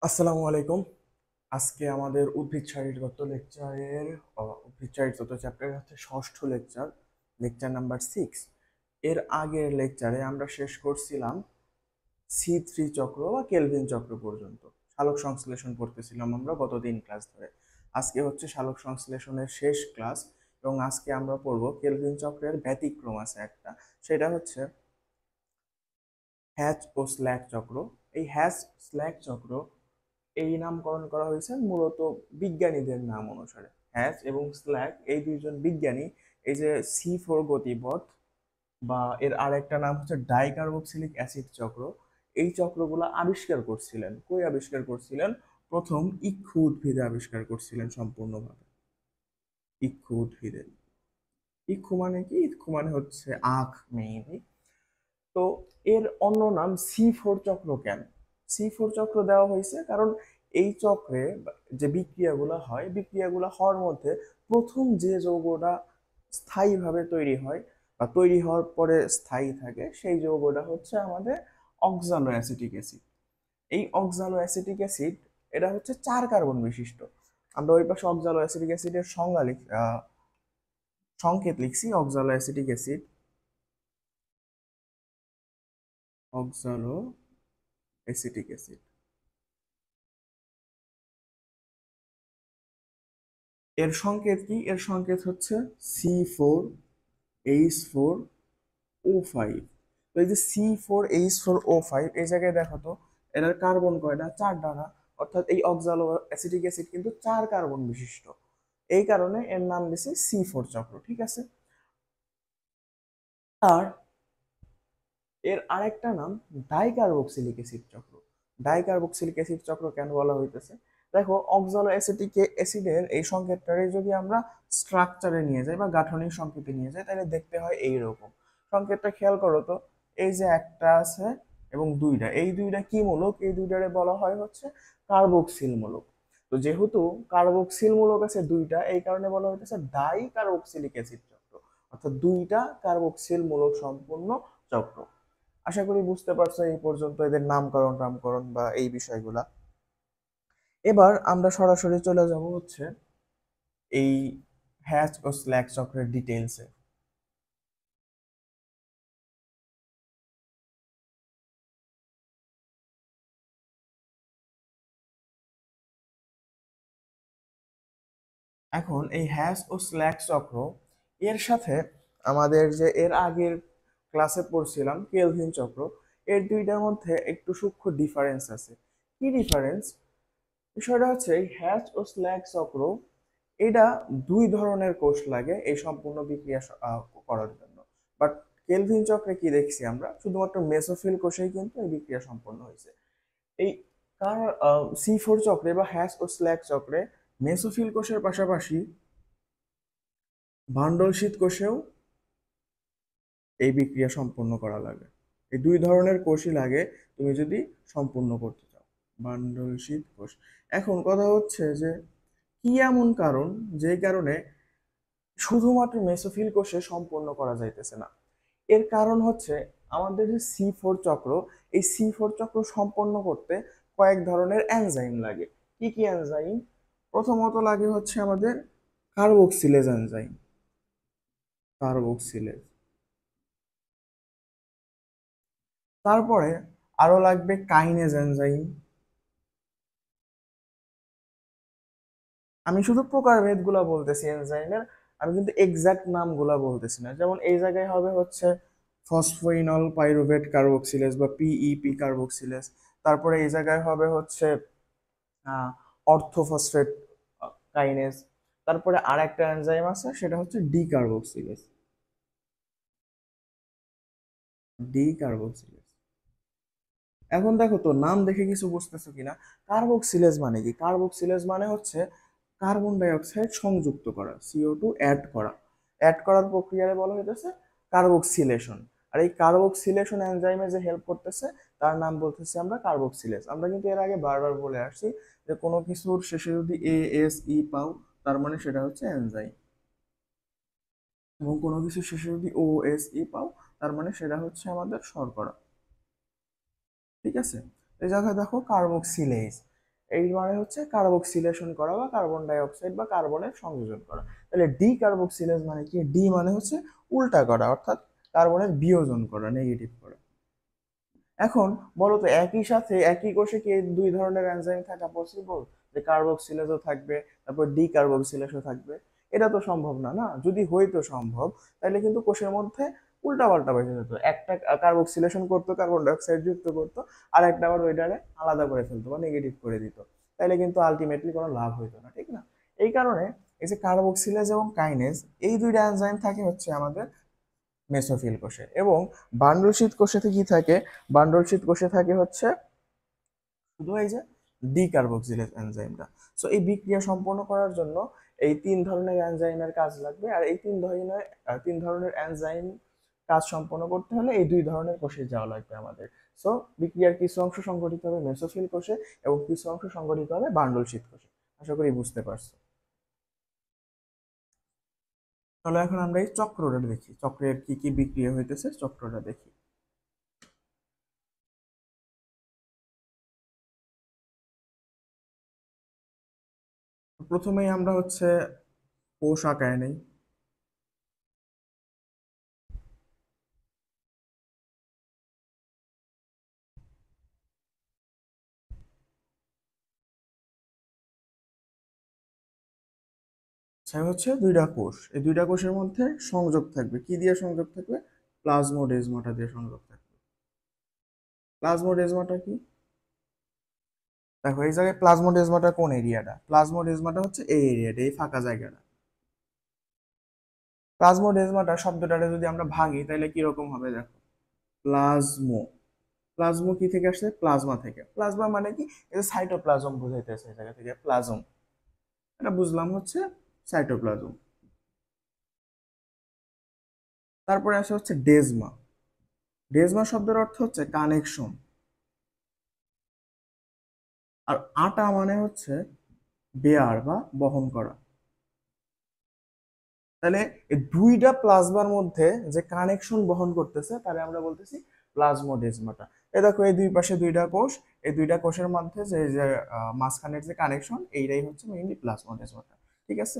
আসসালামু আলাইকুম। আজকে আমাদের উদ্ভিদ শারীরতত্ত্ব লেকচারের উদ্ভিদ শারীরতত্ত্ব চ্যাপ্টারের হচ্ছে ষষ্ঠ লেকচার, লেকচার নাম্বার 6। এর আগের লেকচারে আমরা শেষ করছিলাম C3 চক্র বা কেলভিন চক্র পর্যন্ত। সালোক সংশ্লেষণ পড়তেছিলাম আমরা গত 3 ক্লাস ধরে। আজকে হচ্ছে সালোক সংশ্লেষণের শেষ ক্লাস এবং আজকে আমরা পড়ব কেলভিন চক্রের ব্যতিক্রম আছে একটা, সেটা হচ্ছে হ্যাচ ও স্ল্যাক চক্র। এই হ্যাচ স্ল্যাক চক্র এই নামকরণ করা হয়েছে মূলত বিজ্ঞানীদের নাম অনুসারে। হ্যাচ এবং স্ল্যাক এই দুইজন বিজ্ঞানী এই যে C4 গতিপথ বা এর আরেকটা নাম হচ্ছে ডাইকার্বক্সিলিক অ্যাসিড চক্র, এই চক্রগুলো আবিষ্কার করছিলেন। কই আবিষ্কার করছিলেন? প্রথম ইক্ষু উদ্ভিদে আবিষ্কার করছিলেন সম্পূর্ণভাবে। ইক্ষু উদ্ভিদে। ইক্ষু মানে কি? ইক্ষু মানে হচ্ছে আখ মেইনলি। তো এর অন্য নাম C4 চক্র কেন? C4 চক্র দেওয়া হয়েছে কারণ এই চক্রে যে বিক্রিয়াগুলো হয়, বিক্রিয়াগুলো হওয়ার মধ্যে প্রথম যে যৌগটা স্থায়ীভাবে তৈরি হয় বা তৈরি হওয়ার পরে স্থায়ী থাকে, সেই যৌগটা হচ্ছে আমাদের অক্সালো অ্যাসিটিক অ্যাসিড। এই অক্সালো অ্যাসিটিক অ্যাসিড এটা হচ্ছে 4 কার্বন বিশিষ্ট। আমরা ওই পাশে অক্সালো অ্যাসিটিক অ্যাসিডের সংকেত লিখছি অক্সালো অ্যাসিটিক অ্যাসিড। অক্সালো অ্যাসিটিক অ্যাসিড এর সংকেত কি? এর সংকেত হচ্ছে C4H4O5। তো এই যে C4H4O5, এই জায়গায় দেখো তো এটার কার্বন কয়টা? 4টা না? অর্থাৎ এই অক্সালো অ্যাসিটিক অ্যাসিড কিন্তু 4 কার্বন বিশিষ্ট। এই কারণে এর নাম দিছে C4 চক্র, ঠিক আছে? আর এর আরেকটা নাম ডাইকার্বক্সিলিক অ্যাসিড চক্র। ডাইকার্বক্সিলিক অ্যাসিড চক্র কেন বলা হইতেছে? দেখো, অক্সালো অ্যাসিটিক অ্যাসিডের এই সংকেতটারে যদি আমরা স্ট্রাকচারে নিয়ে যাই বা গাঠনিক সংকেতে নিয়ে যাই, তাহলে দেখতে হয় এইরকম। সংকেতটা খেয়াল করো তো, এই যে একটা আছে এবং দুইটা, এই দুইটা কি মূলক? এই দুইটারে বলা হয় হচ্ছে কার্বক্সিল মূলক। তো যেহেতু কার্বক্সিল মূলক আছে দুইটা, এই কারণে বলা হইতেছে ডাই কার্বক্সিলিক অ্যাসিড চক্র, অর্থাৎ দুইটা কার্বক্সিল মূলক সম্পূর্ণ চক্র। আশা করি বুঝতে পারছো এই পর্যন্ত এদের নামকরণ টামকরণ বা এই বিষয়গুলা। এবার আমরা সরাসরি চলে যাব হচ্ছে এই হ্যাচ ও স্ল্যাক চক্রের ডিটেইলসে। এখন এই হ্যাচ ও স্ল্যাক চক্র এর সাথে আমাদের যে এর আগের ক্লাসে পড়ছিলাম কেলভিন চক্র, এর দুইটার মধ্যে একটু সূক্ষ্ম ডিফারেন্স আছে। কি ডিফারেন্স? বিষয়টা হচ্ছে এই হ্যাচ ও স্ল্যাক চক্র এটা দুই ধরনের কোষ লাগে এই সম্পূর্ণ বিক্রিয়া করার জন্য। বাট কেলভিন চক্রে কি দেখছি আমরা? শুধুমাত্র মেসোফিল কোষেই কিন্তু এই বিক্রিয়া সম্পন্ন হয়েছে। এই কার C4 চক্রে বা হ্যাশ ও স্ল্যাক চক্রে মেসোফিল কোষের পাশাপাশি ভান্ডল শীত কোষেও এই বিক্রিয়া সম্পন্ন করা লাগে। এই দুই ধরনের কোষই লাগে তুমি যদি সম্পূর্ণ করতে চাও, ভান্ডল শীত কোষ। এখন কথা হচ্ছে যে কি এমন কারণ যে কারণে শুধুমাত্র মেসোফিল কোষে সম্পন্ন করা যাইতেছে না? এর কারণ হচ্ছে আমাদের যে C4 চক্র, এই C4 চক্র সম্পন্ন করতে কয়েক ধরনের এনজাইম লাগে। কি কি এনজাইম? প্রথমত লাগে হচ্ছে আমাদের কার্বক্সিলেজ এনজাইম। কার্বক্সিলেজ। তারপরে আরো লাগবে কাইনেজ এনজাইম। আমি শুধু প্রকারভেদ গুলা বলতেছি এনজাইমের, আমি কিন্তু এক্সাক্ট নামগুলা বলতেছি না। যেমন এই জায়গায় হবে হচ্ছে ফসফোইনল পাইরুভেট কার্বক্সিলেজ বা পিইপি কার্বক্সিলেজ। তারপরে এই জায়গায় হবে হচ্ছে অর্থোফসফেট কাইনেজ। তারপরে আর একটা এনজাইম আছে, সেটা হচ্ছে ডি কার্বক্সিলেজ। D carboxylase. এখন দেখো তো, নাম দেখে কিছু বুঝতেছো কিনা? কার্বক্সিলেজ মানে কি? কার্বক্সিলেজ মানে হচ্ছে কার্বন ডাই অক্সাইড সংযুক্ত করা, CO2 অ্যাড করা। অ্যাড করার প্রক্রিয়ায় বলা হইতেছে কার্বক্সিলেশন। আর এই কার্বক্সিলেশন এনজাইমে যে হেল্প করতেছে তার নাম বলতেছি আমরা কার্বক্সিলেজ। আমরা কিন্তু এর আগে বারবার বলে আসছি যে কোনো কিছুর শেষে যদি ASE পাও, তার মানে সেটা হচ্ছে এনজাইম। এবং কোনো কিছুর শেষে যদি OSE পাও, তার মানে সেটা হচ্ছে আমাদের শর্করা। ঠিক আছে? এই জায়গায় দেখো কার্বক্সিলেজ, এই মানে হচ্ছে কার্বক্সিলেশন করা বা কার্বন ডাই অক্সাইড বা কার্বনের সংযোজন করা। তাহলে ডি কার্বক্সিলেজ মানে কি? ডি মানে হচ্ছে উল্টা করা, অর্থাৎ কার্বনের বিয়োজন করা, নেগেটিভ করা। এখন বলো তো একই সাথে একই কোষে কি দুই ধরনের এনজাইম থাকা পসিবল? যে কার্বক্সিলেজও থাকবে, তারপর ডি কার্বক্সিলেজও থাকবে? এটা তো সম্ভব না, না? যদি হইতো সম্ভব, তাহলে কিন্তু কোষের মধ্যে উল্টা পাল্টা বেঁচে যেত। একটা কার্বক্সিলেশন করতো, কার্বন ডাইঅক্সাইড যুক্ত করতো, আর একটা আবার ওইটারে আলাদা করে ফেলতো বা নেগেটিভ করে দিত। তাহলে কিন্তু আলটিমেটলি কোনো লাভ হইতো না, ঠিক না? এই কারণে এই যে কার্বক্সিলেজ এবং কাইনেজ, এই দুইটা এনজাইম থাকে হচ্ছে আমাদের মেসোফিল কোষে। এবং বান্ডল শীত কোষে কি থাকে? বান্ডল শীত কোষে থাকে হচ্ছে শুধু এই যে ডিকার্বক্সিলেজ এনজাইমটা। সো এই বিক্রিয়া সম্পন্ন করার জন্য এই তিন ধরনের এনজাইমের কাজ লাগবে, আর এই তিন ধরনের এনজাইম কাজ সম্পন্ন করতে হলে এই দুই ধরনের কোষে যাওয়া লাগবে আমাদের। সো বিক্রিয়ার কিছু অংশ সংঘটিত হবে মেসোফিল কোষে এবং কিছু অংশ সংঘটিত হবে বান্ডল শীত কোষে। আশা করি বুঝতে পারছো। তাহলে এখন আমরা এই চক্রটা দেখি, চক্রের কি কি বিক্রিয়া হইতেছে চক্রটা দেখি। প্রথমেই আমরা হচ্ছে কোষ আঁকায় নেই। হচ্ছে দুইটা কোষ, এই দুইটা কোষের মধ্যে সংযোগ থাকবে, কি দিয়ে সংযোগ থাকবে? প্লাজমোডেজমাটা দিয়ে সংযোগ থাকবে। প্লাজমোডেজমাটা কি? দেখো এই জায়গায় প্লাজমোডেজমাটা কোন এরিয়াটা? প্লাজমোডেজমাটা হচ্ছে এই এরিয়াটা, এই ফাঁকা জায়গাটা। প্লাজমোডেজমাটা শব্দটারে যদি আমরা ভাঙি তাহলে কি রকম হবে দেখো। প্লাজমো, প্লাজমো কি থেকে আসছে? প্লাজমা থেকে। প্লাজমা মানে কি? এই যে সাইটোপ্লাজম বোঝাইতেছে এই জায়গা থেকে প্লাজম, এটা বুঝলাম হচ্ছে সাইটোপ্লাজম। তারপরে আসে হচ্ছে ডেজমা। ডেজমা শব্দের অর্থ হচ্ছে কানেকশন। আর আটা মানে হচ্ছে বেয়ার বা বহন করা। তাহলে এই দুইটা প্লাজমার মধ্যে যে কানেকশন বহন করতেছে তাহলে আমরা বলতেছি প্লাজমোডেজমাটা। এই দেখো এই দুই পাশে দুইটা কোষ, এই দুইটা কোষের মধ্যে যে যে মাঝখানের যে কানেকশন, এইটাই হচ্ছে মেইনলি প্লাজমোডেজমাটা। ঠিক আছে?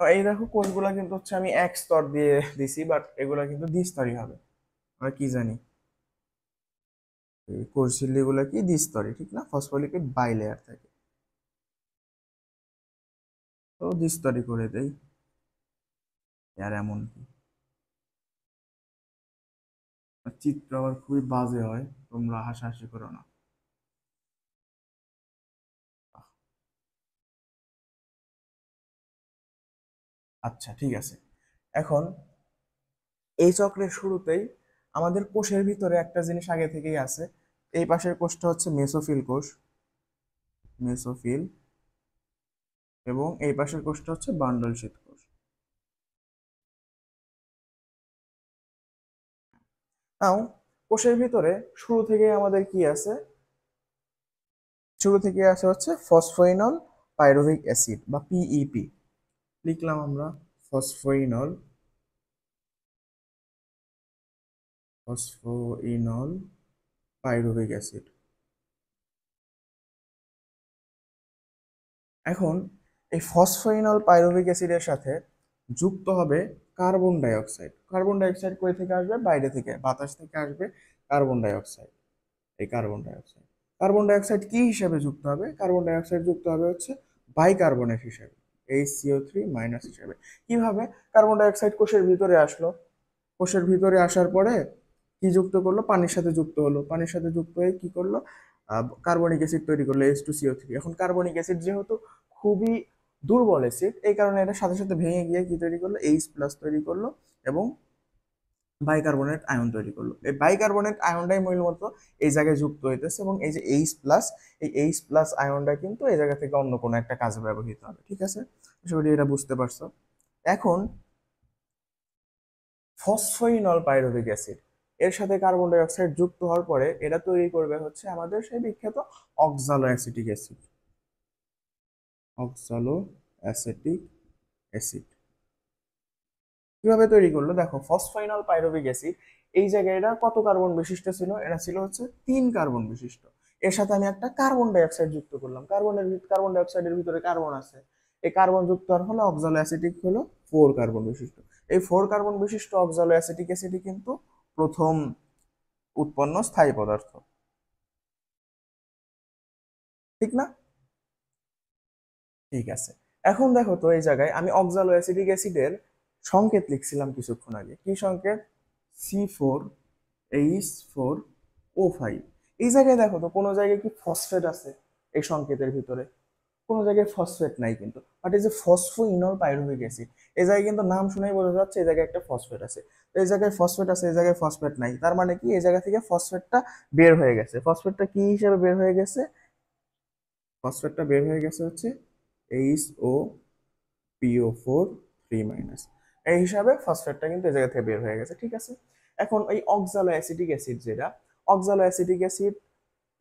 তো এই দেখো কোষগুলা কিন্তু হচ্ছে আমি এক স্তর দিয়ে দিছি, বাট এগুলা কিন্তু দ্বিস্তরী হবে। আমরা কি জানি এই কোষ ঝিল্লিগুলো কি দ্বিস্তরী, ঠিক না? ফসফোলিপিড বাইলেয়ার থাকে, তো দ্বিস্তরী করে দেই। আর এমন কি চিত্র আবার খুবই বাজে হয়, তোমরা হাসাহাসি করো না। আচ্ছা ঠিক আছে। এখন এই চক্রের শুরুতেই আমাদের কোষের ভিতরে একটা জিনিস আগে থেকেই আছে। এই পাশের কোষটা হচ্ছে মেসোফিল কোষ, মেসোফিল, এবং এই পাশের কোষটা হচ্ছে বান্ডল শীত কোষ। নাও কোষের ভিতরে শুরু থেকে আমাদের কি আছে? শুরু থেকে আছে হচ্ছে ফসফোইনল পাইরুভিক অ্যাসিড বা পিইপি। লিখলাম আমরা ফসফোইনল, ফসফোইনল পাইরুভিক অ্যাসিড। এখন এই ফসফোইনল পাইরুভিক অ্যাসিডের সাথে যুক্ত হবে carbon die oxide. Carbon die oxide কই থেকে আসবে? বাইরে থেকে, বাতাস থেকে আসবে কার্বন ডাই অক্সাইড। এই carbon die oxide, carbon die oxide কি হিসাবে যুক্ত হবে? কার্বন ডাই অক্সাইড যুক্ত হবে হচ্ছে বাইকার্বনেট হিসাবে, HCO3- হিসাবে। কিভাবে? কার্বন ডাই অক্সাইড কোষের ভিতরে আসলো, কোষের ভিতরে আসার পরে কি যুক্ত করলো? পানির সাথে যুক্ত হলো, পানির সাথে যুক্ত হয়ে কি করলো? কার্বনিক অ্যাসিড তৈরি করলো, H2CO3। এখন কার্বনিক অ্যাসিড যেহেতু খুবই দুর্বল অ্যাসিড, এই কারণে এটা সাথে সাথে ভেঙে গিয়ে কি তৈরি করলো? H+ তৈরি করলো এবং বাইকার্বনেট আয়ন তৈরি করলো। এই বাইকার্বনেট আয়নটাই মূলত এই জায়গায় যুক্ত হইতেছে, এবং এই যে H+, এই H+ আয়নটা কিন্তু এই জায়গা থেকে অন্য কোনো একটা কাজে ব্যবহৃত হবে। ঠিক আছে? আশা করি এটা বুঝতে পারছো। এখন ফসফোইনল পাইরুভিক অ্যাসিড এর সাথে কার্বন ডাই অক্সাইড যুক্ত হওয়ার পরে এটা তৈরি করবে হচ্ছে আমাদের সেই বিখ্যাত অক্সালো অ্যাসিটিক অ্যাসিড, অক্সালো অ্যাসিটিক অ্যাসিড। কিভাবে তৈরি করলো দেখো, ফসফোইনল পাইরুভিক অ্যাসিড এই জায়গায় এটা কত কার্বন বিশিষ্ট ছিল? এটা ছিল হচ্ছে 3 কার্বন বিশিষ্ট। এর সাথে আমি একটা কার্বন ডাইঅক্সাইড যুক্ত করলাম, কার্বন ডাইঅক্সাইডের ভিতরে কার্বন আছে, এই কার্বন যুক্ত হওয়ার ফলে অক্সালো অ্যাসিটিক হলো 4 কার্বন বিশিষ্ট। এই 4 কার্বন বিশিষ্ট অক্সালো অ্যাসিটিক অ্যাসিডই কিন্তু প্রথম উৎপন্ন স্থায়ী পদার্থ, ঠিক না? ঠিক আছে। এখন দেখো তো এই জায়গায় আমি অক্সালো অ্যাসিটিক অ্যাসিডের সংকেত লিখছিলাম কিছুক্ষণ আগে। কি সংকেত? C4H4O5। এই জায়গায় দেখো তো কোনো জায়গায় কি ফসফেট আছে এই সংকেতের ভিতরে? কোনো জায়গায় ফসফেট নাই কিন্তু, বাট এই যে ফসফোইনল পাইরুভিক অ্যাসিড, এই জায়গায় কিন্তু নাম শুনেই বোঝা যাচ্ছে এই জায়গায় একটা ফসফেট আছে। তো এই জায়গায় ফসফেট আছে, এই জায়গায় ফসফেট নাই, তার মানে কি এই জায়গা থেকে ফসফেটটা বের হয়ে গেছে। ফসফেটটা কি হিসেবে বের হয়ে গেছে? ফসফেটটা বের হয়ে গেছে হচ্ছে HOPO4 3-। এই হিসাবে ফসফেটটা কিন্তু এই জায়গা থেকে বের হয়ে গেছে, ঠিক আছে। এখন এই অক্সালো অ্যাসিটিক অ্যাসিড যেটা, অক্সালো অ্যাসিটিক অ্যাসিড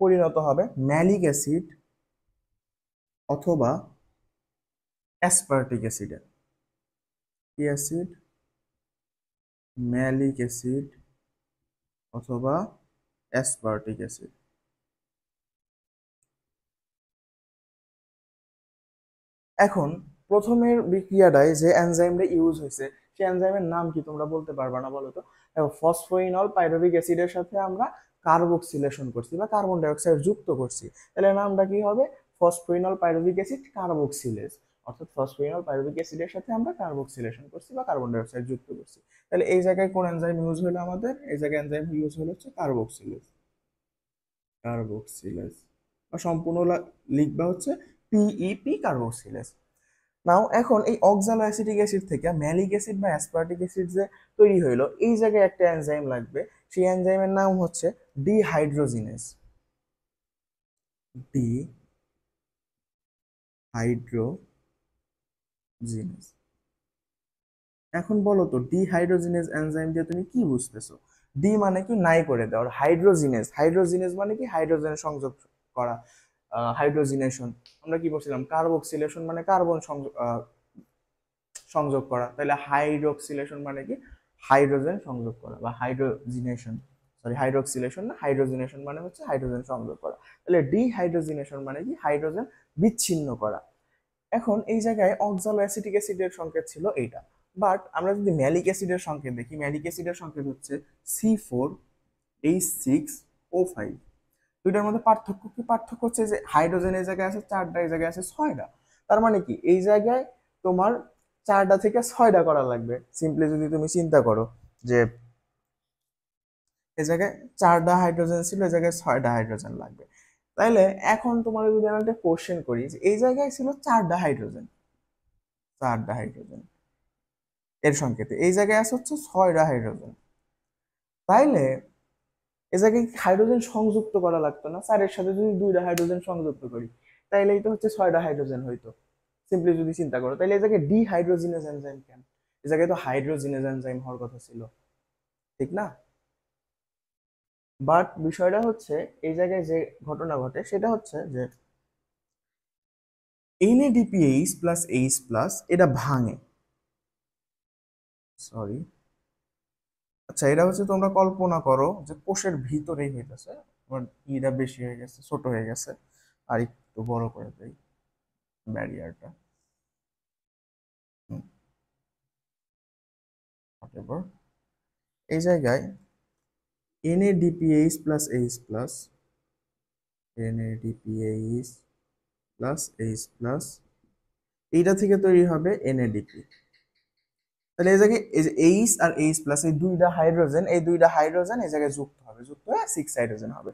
পরিণত হবে ম্যালিক অ্যাসিড অথবা অ্যাসপার্টিক অ্যাসিডে। কি অ্যাসিড? ম্যালিক অ্যাসিড অথবা অ্যাসপার্টিক অ্যাসিড। এখন প্রথমের বিক্রিয়াটায় যে এনজাইমটা ইউজ হয়েছে সেই এনজাইমের নাম কি তোমরা বলতে পারবা না বলো তো? ফসফোইনল পাইরুভিক অ্যাসিডের সাথে আমরা কার্বক্সিলেশন করছি বা কার্বন ডাইঅক্সাইড যুক্ত করছি, তাহলে নামটা কি হবে? ফসফোইনল পাইরুভিক অ্যাসিড কার্বক্সিলেজ। অর্থাৎ ফসফোইনল পাইরুভিক অ্যাসিডের সাথে আমরা কার্বক্সিলেশন করছি বা কার্বন ডাইঅক্সাইড যুক্ত করছি। তাহলে এই জায়গায় কোন এনজাইম ইউজ হলো? আমাদের এই জায়গায় এনজাইম ইউজ হলো হচ্ছে কার্বক্সিলেজ। কার্বক্সিলেজ বা সম্পূর্ণ লিখবা হচ্ছে PEP কার্বক্সিলেজ। নাও এখন এই অক্সালো অ্যাসিটিক অ্যাসিড থেকে ম্যালিক অ্যাসিড বা অ্যাসপার্টিক অ্যাসিড যে তৈরি হইলো, এই জায়গায় একটা এনজাইম লাগবে, সেই এনজাইমের নাম হচ্ছে ডিহাইড্রোজিনেজ। ডিহাইড্রোজিনেজ। এখন বলো তো ডিহাইড্রোজিনেজ এনজাইম দিয়ে তুমি কি বুঝতেছো? ডি মানে কি? নাই করে দেওয়া। হাইড্রোজিনেজ, হাইড্রোজিনেজ মানে কি? হাইড্রোজেন সংযোগ করা, হাইড্রোজিনেশন। আমরা কি বলছিলাম? কার্বক্সিলেশন মানে কার্বন সংযোগ করা, তাহলে হাইড্রোক্সিলেশন মানে কি? হাইড্রোজেন সংযোগ করা বা হাইড্রোজিনেশন। সরি, হাইড্রোক্সিলেশন না, হাইড্রোজিনেশন মানে হচ্ছে হাইড্রোজেন সংযোগ করা। তাহলে ডিহাইড্রোজিনেশন মানে কি? হাইড্রোজেন বিচ্ছিন্ন করা। এখন এই জায়গায় অক্সালো অ্যাসিটিক অ্যাসিডের সংকেত ছিল এইটা, বাট আমরা যদি ম্যালিক অ্যাসিডের সংকেত দেখি, ম্যালিক অ্যাসিডের সংকেত হচ্ছে C4H6O5। দুইটার মধ্যে পার্থক্য কি? পার্থক্য হচ্ছে যে হাইড্রোজেন এই জায়গায় আছে 4টা, এই জায়গায় আছে 6টা। তার মানে কি এই জায়গায় তোমার 4টা থেকে 6টা করা লাগবে। সিম্পলি যদি তুমি চিন্তা করো যে এই জায়গায় 4টা হাইড্রোজেন ছিল, এই জায়গায় 6টা হাইড্রোজেন লাগবে। তাইলে এখন তোমার যদি আমি একটা কোশ্চেন করি যে এই জায়গায় ছিল 4টা হাইড্রোজেন, 4টা হাইড্রোজেন এর সংকেতে, এই জায়গায় আছে হচ্ছে 6টা হাইড্রোজেন, তাইলে এ জায়গায় হাইড্রোজেন সংযুক্ত করা লাগতো না? 4-এর সাথে যদি 2টা হাইড্রোজেন সংযুক্ত করি তাইলেই তো হচ্ছে 6টা হাইড্রোজেন হইতো। সিম্পলি যদি চিন্তা করো, তাইলে এই জায়গায় ডিহাইড্রোজিনেজ এনজাইম কেন? এই জায়গায় তো হাইড্রোজিনেজ এনজাইম হওয়ার কথা ছিল, ঠিক না? বাট বিষয়টা হচ্ছে এই জায়গায় যে ঘটনা ঘটে সেটা হচ্ছে যে NADPH প্লাস H প্লাস এটা ভাঙে। সরি, আচ্ছা, এটা হচ্ছে তোমরা কল্পনা করো যে কোষের ভিতরেই হইতেছে। আমার ইটা বেশি হয়ে গেছে, ছোট হয়ে গেছে, আর একটু বড় করে দেই ব্যারিয়ারটা। এই জায়গায় NADPH plus H plus, NADPH plus H plus, এইটা থেকে তৈরি হবে NADP। তাহলে এই জায়গায় এই যে এইচ আর এইচ প্লাস, এই দুইটা হাইড্রোজেন, এই দুইটা হাইড্রোজেন এই জায়গায় যুক্ত হবে, যুক্ত হয়ে 6 হাইড্রোজেন হবে।